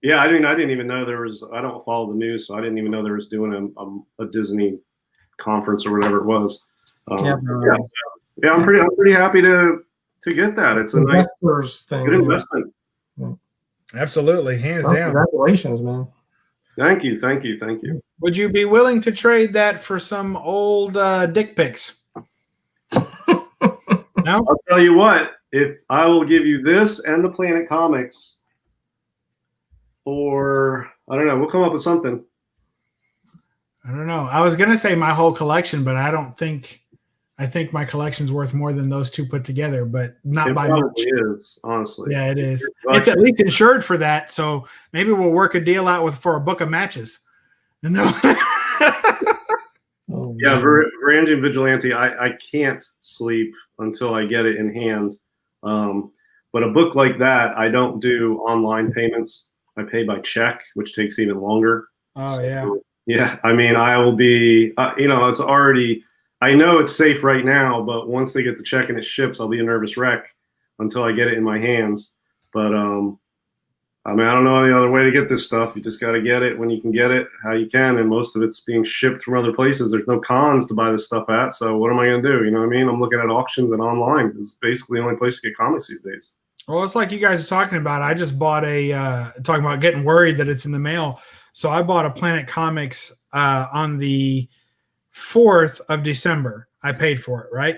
Yeah, I didn't even know there was. I don't follow the news, so I didn't even know there was doing a Disney conference or whatever it was. Yeah, I'm pretty happy to get that. It's a nice thing, good investment. Absolutely, hands down. Congratulations, man. Thank you. Would you be willing to trade that for some old dick pics? No? I'll tell you what, if I will give you this and the Planet Comics, or I don't know, we'll come up with something. I don't know. I was gonna say my whole collection, but I think my collection's worth more than those two put together, but not It by probably much. is, honestly. Yeah, it is. It's at least insured for that, so maybe we'll work a deal out for a book of matches. No. Yeah, Varangian Vigilante, I can't sleep until I get it in hand. But a book like that, I don't do online payments. I pay by check, which takes even longer. Oh, yeah. Yeah, I mean, I will be, it's already, I know it's safe right now, but once they get the check and it ships, I'll be a nervous wreck until I get it in my hands. But, I mean, I don't know any other way to get this stuff. You just got to get it when you can get it, how you can. And most of it's being shipped from other places. There's no cons to buy this stuff at. So what am I going to do? You know what I mean? I'm looking at auctions and online. It's basically the only place to get comics these days. Well, it's like you guys are talking about. I just bought talking about getting worried that it's in the mail. So I bought a Planet Comics on the 4th of December. I paid for it, right?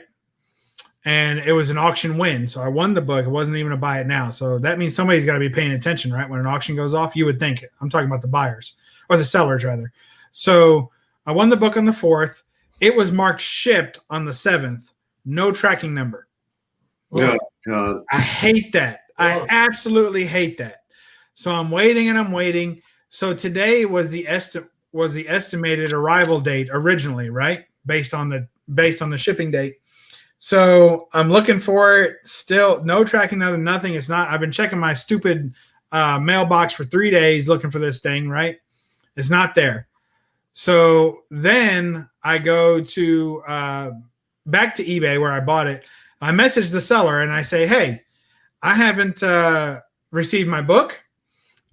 And it was an auction win. So I won the book. It wasn't even a buy it now. So that means somebody's got to be paying attention, right? When an auction goes off, you would think. I'm talking about the buyers or the sellers, rather. So I won the book on the 4th. It was marked shipped on the 7th. No tracking number. Oh, God. I hate that. I absolutely hate that. So I'm waiting and I'm waiting. So today was the estimated arrival date originally, right? Based on the shipping date. So I'm looking for it. Still no tracking number, nothing. It's not. I've been checking my stupid mailbox for 3 days looking for this thing, right? It's not there. So then I go to back to eBay where I bought it. I message the seller and I say, hey, I haven't received my book.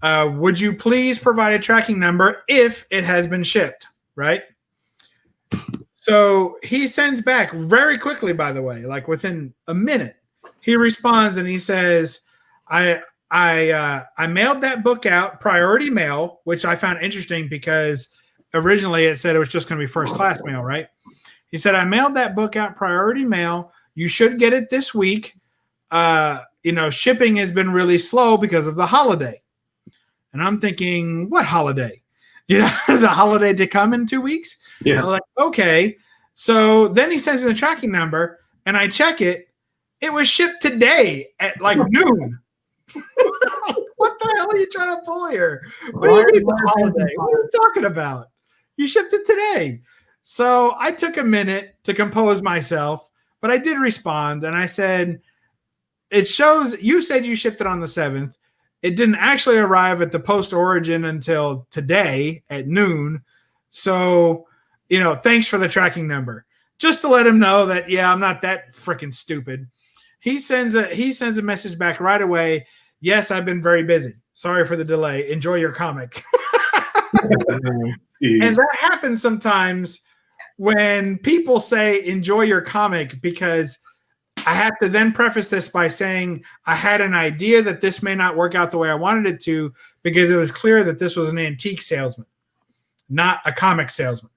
Would you please provide a tracking number if it has been shipped, right? So he sends back very quickly, by the way, like within a minute. He responds and he says, I mailed that book out, priority mail, which I found interesting because originally it said it was just going to be first class mail, right? He said, I mailed that book out, priority mail. You should get it this week. Shipping has been really slow because of the holiday. And I'm thinking, what holiday? The holiday to come in 2 weeks? Yeah. I'm like, okay. So then he sends me the tracking number, and I check it. It was shipped today at like noon. What the hell are you trying to pull here? What do you mean the holiday? What are you talking about? You shipped it today. So I took a minute to compose myself, but I did respond, and I said, it shows you said you shipped it on the 7th. It didn't actually arrive at the post origin until today at noon. So, thanks for the tracking number. Just to let him know that, yeah, I'm not that freaking stupid. He sends a message back right away. Yes, I've been very busy. Sorry for the delay. Enjoy your comic. And that happens sometimes when people say enjoy your comic, because I have to then preface this by saying I had an idea that this may not work out the way I wanted it to, because it was clear that this was an antique salesman, not a comic salesman.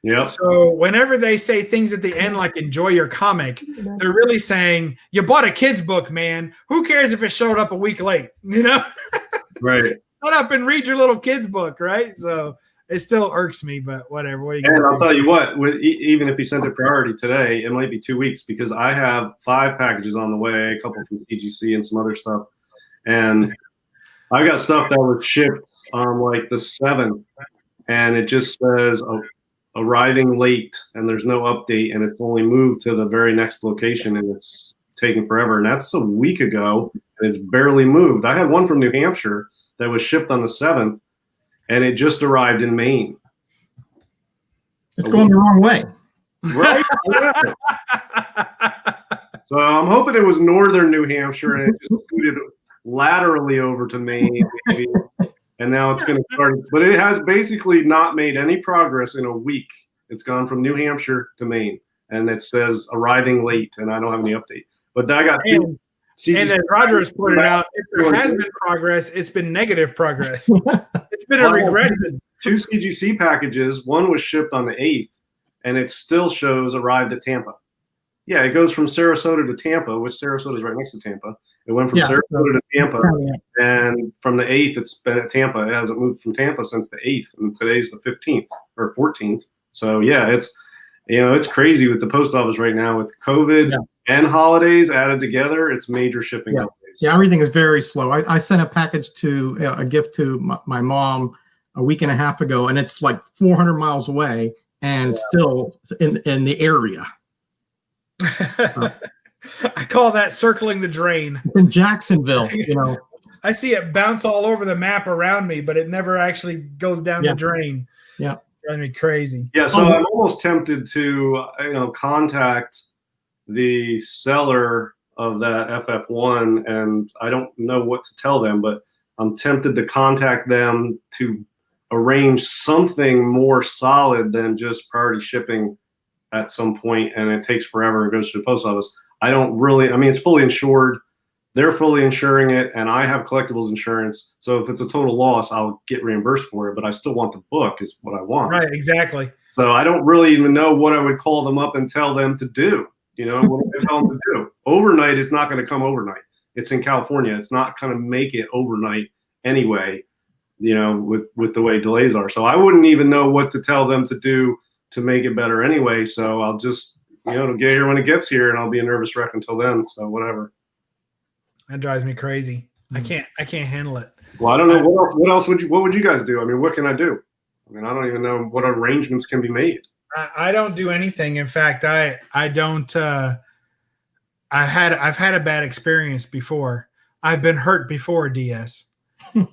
Yeah. So whenever they say things at the end like enjoy your comic, they're really saying you bought a kid's book, man. Who cares if it showed up a week late? Right. Shut up and read your little kid's book, right? So it still irks me, but whatever. And I'll tell you what, even if he sent it priority today, it might be 2 weeks, because I have 5 packages on the way, a couple from TGC and some other stuff. And I got stuff that was shipped on like the 7th, and it just says arriving late, and there's no update, and it's only moved to the very next location, and it's taking forever. And that's a week ago, and it's barely moved. I had one from New Hampshire that was shipped on the 7th, and it just arrived in Maine. It's going the wrong way. Right? So I'm hoping it was northern New Hampshire and it just scooted laterally over to Maine, maybe. and now it's going to start. But it has basically not made any progress in a week. It's gone from New Hampshire to Maine, and it says arriving late, and I don't have any update. But I got and as Roger has pointed out, if there has been progress, it's been negative progress. It's been a regression. 2 CGC packages. One was shipped on the 8th, and it still shows arrived at Tampa. Yeah, it goes from Sarasota to Tampa, which Sarasota is right next to Tampa. It went from Sarasota to Tampa, and from the 8th, it's been at Tampa. It hasn't moved from Tampa since the 8th, and today's the 15th or 14th. So yeah, it's crazy with the post office right now with COVID and holidays added together. It's major shipping delays. Yeah, everything is very slow. I sent a package a gift to my mom a week and a half ago, and it's like 400 miles away and still in the area. I call that circling the drain. It's in Jacksonville, I see it bounce all over the map around me, but it never actually goes down the drain. Yeah. Driving me crazy. Yeah, so I'm almost tempted to contact the seller of that FF1, and I don't know what to tell them, but I'm tempted to contact them to arrange something more solid than just priority shipping at some point, and it takes forever and goes to the post office. It's fully insured. They're fully insuring it, and I have collectibles insurance. So if it's a total loss, I'll get reimbursed for it, but I still want the book is what I want. Right, exactly. So I don't really even know what I would call them up and tell them to do. What would I tell them to do? Overnight is not going to come overnight. It's in California. It's not going to make it overnight anyway, with the way delays are. So I wouldn't even know what to tell them to do to make it better anyway. So I'll just, it'll get here when it gets here, and I'll be a nervous wreck until then. So whatever. That drives me crazy. I can't handle it. Well, I don't know what would you guys do? I mean, what can I do? I mean, I don't even know what arrangements can be made. I don't do anything. In fact, I don't. I've had a bad experience before. I've been hurt before, DS. Is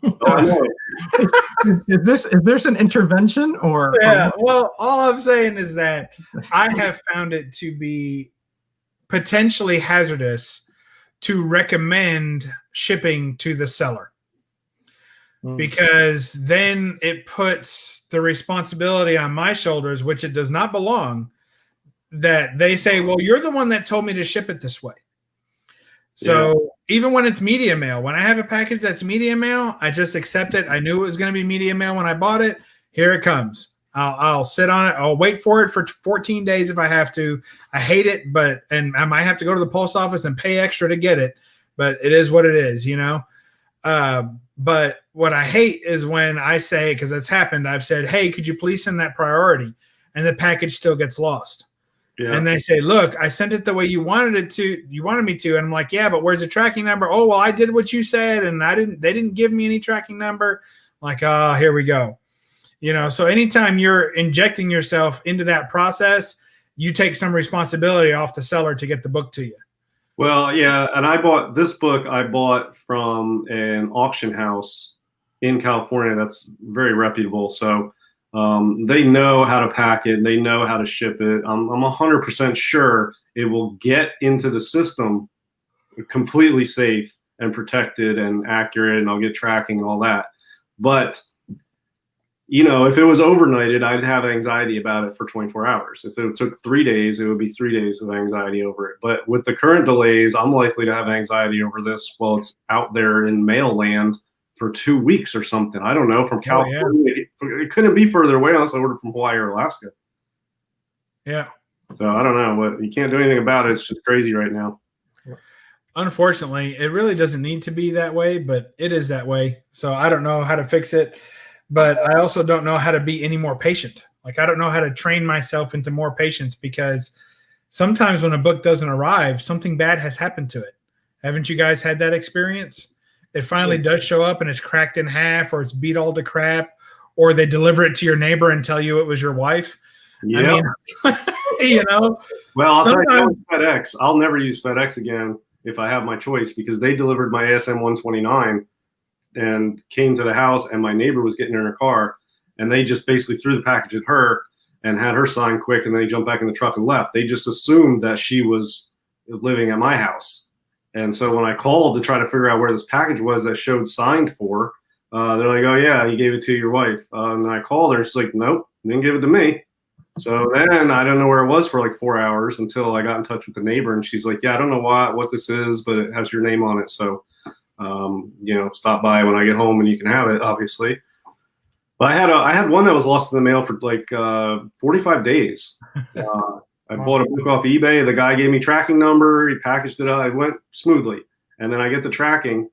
there an intervention or? Yeah. Well, all I'm saying is that I have found it to be potentially hazardous to recommend shipping to the seller, because then it puts the responsibility on my shoulders, which it does not belong, that they say, well, you're the one that told me to ship it this way. So even when it's media mail, when I have a package that's media mail, I just accept it. I knew it was going to be media mail when I bought it. Here it comes. I'll sit on it. I'll wait for it for 14 days if I have to. I hate it, and I might have to go to the post office and pay extra to get it, but it is what it is, But what I hate is when I say, because it's happened, I've said, hey, could you please send that priority? And the package still gets lost. Yeah. And they say, look, I sent it the way you wanted me to. And I'm like, yeah, but where's the tracking number? Oh, well, I did what you said, and they didn't give me any tracking number. I'm like, oh, here we go. So anytime you're injecting yourself into that process, you take some responsibility off the seller to get the book to you. Well, yeah, and I bought this book. I bought from an auction house in California that's very reputable. So they know how to pack it. They know how to ship it. I'm 100% sure it will get into the system completely safe and protected and accurate, and I'll get tracking and all that. But if it was overnighted, I'd have anxiety about it for 24 hours. If it took 3 days, it would be 3 days of anxiety over it. But with the current delays, I'm likely to have anxiety over this while it's out there in mail land for 2 weeks or something. I don't know, from California. It couldn't be further away unless I ordered from Hawaii or Alaska. Yeah. So I don't know. You can't do anything about it. It's just crazy right now. Unfortunately, it really doesn't need to be that way, but it is that way. So I don't know how to fix it. But I also don't know how to be any more patient. Like, I don't know how to train myself into more patience, because sometimes when a book doesn't arrive, something bad has happened to it. Haven't you guys had that experience? It finally does show up and it's cracked in half, or it's beat all to crap, or they deliver it to your neighbor and tell you it was your wife. Yeah. Well, I'll tell you, FedEx. I'll never use FedEx again if I have my choice, because they delivered my ASM 129 and came to the house, and my neighbor was getting in her car, and they just basically threw the package at her and had her sign quick, and then they jumped back in the truck and left. They just assumed that she was living at my house. And so when I called to try to figure out where this package was that showed signed for, They're like, oh yeah, you gave it to your wife. And I called her. She's like, nope, didn't give it to me. So then I don't know where it was for like 4 hours until I got in touch with the neighbor, and she's like, yeah, I don't know what this is, but it has your name on it. So, stop by when I get home and you can have it, obviously. But I had one that was lost in the mail for like 45 days. I bought a book off eBay. The guy gave me tracking number. He packaged it up. It went smoothly. And then I get the tracking.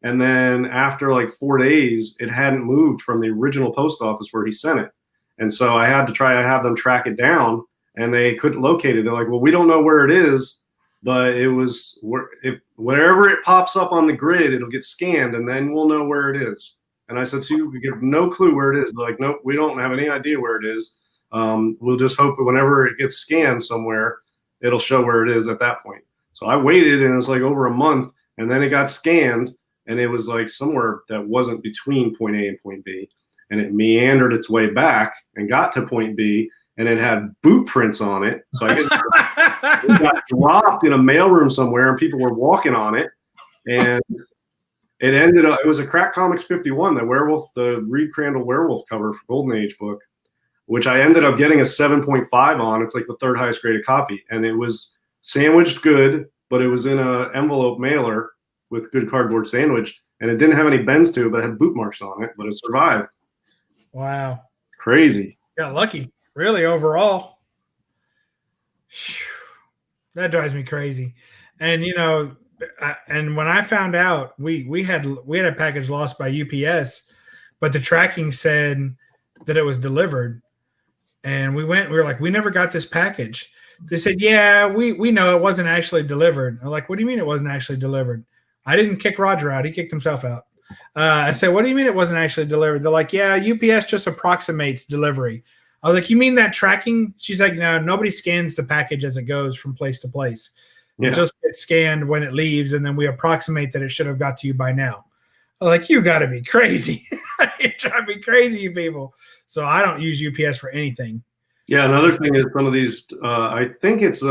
And then after like 4 days, it hadn't moved from the original post office where he sent it. And so I had to try to have them track it down, and they couldn't locate it. They're like, well, we don't know where it is, but it was if wherever it pops up on the grid, it'll get scanned, and then we'll know where it is. And I said, so you give no clue where it is. They're like, nope, we don't have any idea where it is. We'll just hope that whenever it gets scanned somewhere, it'll show where it is at that point. So I waited, and it was like over a month, and then it got scanned, and it was like somewhere that wasn't between point A and point B. And it meandered its way back and got to point B, and it had boot prints on it. So I guess it got dropped in a mailroom somewhere, and people were walking on it. And it ended up, it was a Crack Comics 51, the Reed Crandall werewolf cover for Golden Age book, which I ended up getting a 7.5 on. It's like the third highest graded copy. And it was sandwiched good, but it was in an envelope mailer with good cardboard sandwich. And it didn't have any bends to it, but it had boot marks on it, but it survived. Wow. Crazy. Got lucky, really, overall. That drives me crazy. And, and when I found out, we had a package lost by UPS, but the tracking said that it was delivered. And we were like, we never got this package. They said, yeah, we know it wasn't actually delivered. I'm like, what do you mean it wasn't actually delivered? I didn't kick Roger out. He kicked himself out. I said, what do you mean it wasn't actually delivered? They're like, yeah, UPS just approximates delivery. I was like, you mean that tracking? She's like, no, nobody scans the package as it goes from place to place. Yeah. It just gets scanned when it leaves, and then we approximate that it should have got to you by now. I was like, you got to be crazy. You drive me crazy, you people. So I don't use UPS for anything. Yeah, another thing is some of these, I think it's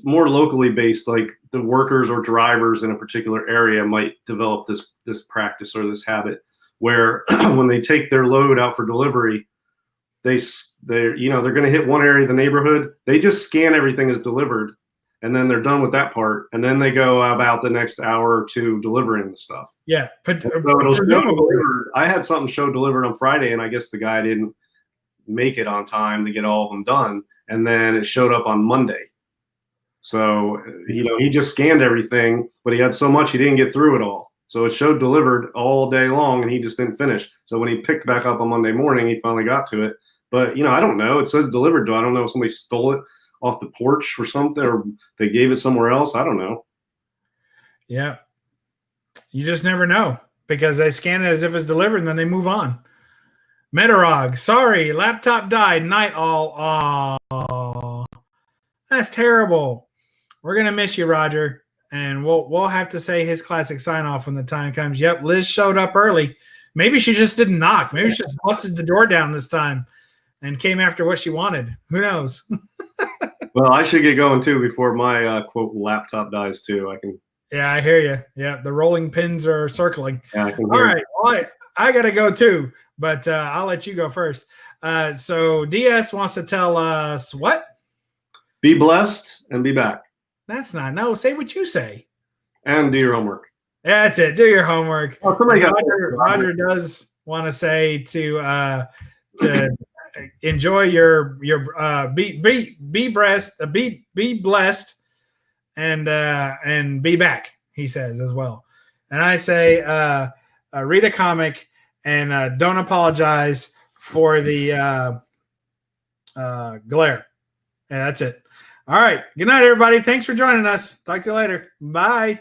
more locally based, like the workers or drivers in a particular area might develop this practice or this habit where when they take their load out for delivery, they're going to hit one area of the neighborhood. They just scan everything as delivered, and then they're done with that part, and then they go about the next hour or two delivering the stuff. Yeah, I had something show delivered on Friday, and I guess the guy didn't make it on time to get all of them done, and then it showed up on Monday. So, he just scanned everything, but he had so much he didn't get through it all. So it showed delivered all day long, and he just didn't finish. So when he picked back up on Monday morning, he finally got to it. But, I don't know. It says delivered. I don't know if somebody stole it off the porch or something, or they gave it somewhere else. I don't know. Yeah. You just never know because they scan it as if it's delivered, and then they move on. Metarog, sorry, laptop died. Night all. Oh, that's terrible. We're gonna miss you, Roger, and we'll have to say his classic sign off when the time comes. Yep, Liz showed up early. Maybe she just didn't knock. Maybe she just busted the door down this time and came after what she wanted. Who knows? Well, I should get going too before my quote laptop dies too. Yeah, I hear you. Yeah, the rolling pins are circling. Yeah, I can all right, well, I gotta go too, but I'll let you go first. So DS wants to tell us what? Be blessed and be back. That's not. No, say what you say. And do your homework. Yeah, that's it. Do your homework. Oh, somebody got Roger does want to say to enjoy your be blessed and be back. He says as well, and I say read a comic and don't apologize for the glare. Yeah, that's it. All right. Good night, everybody. Thanks for joining us. Talk to you later. Bye.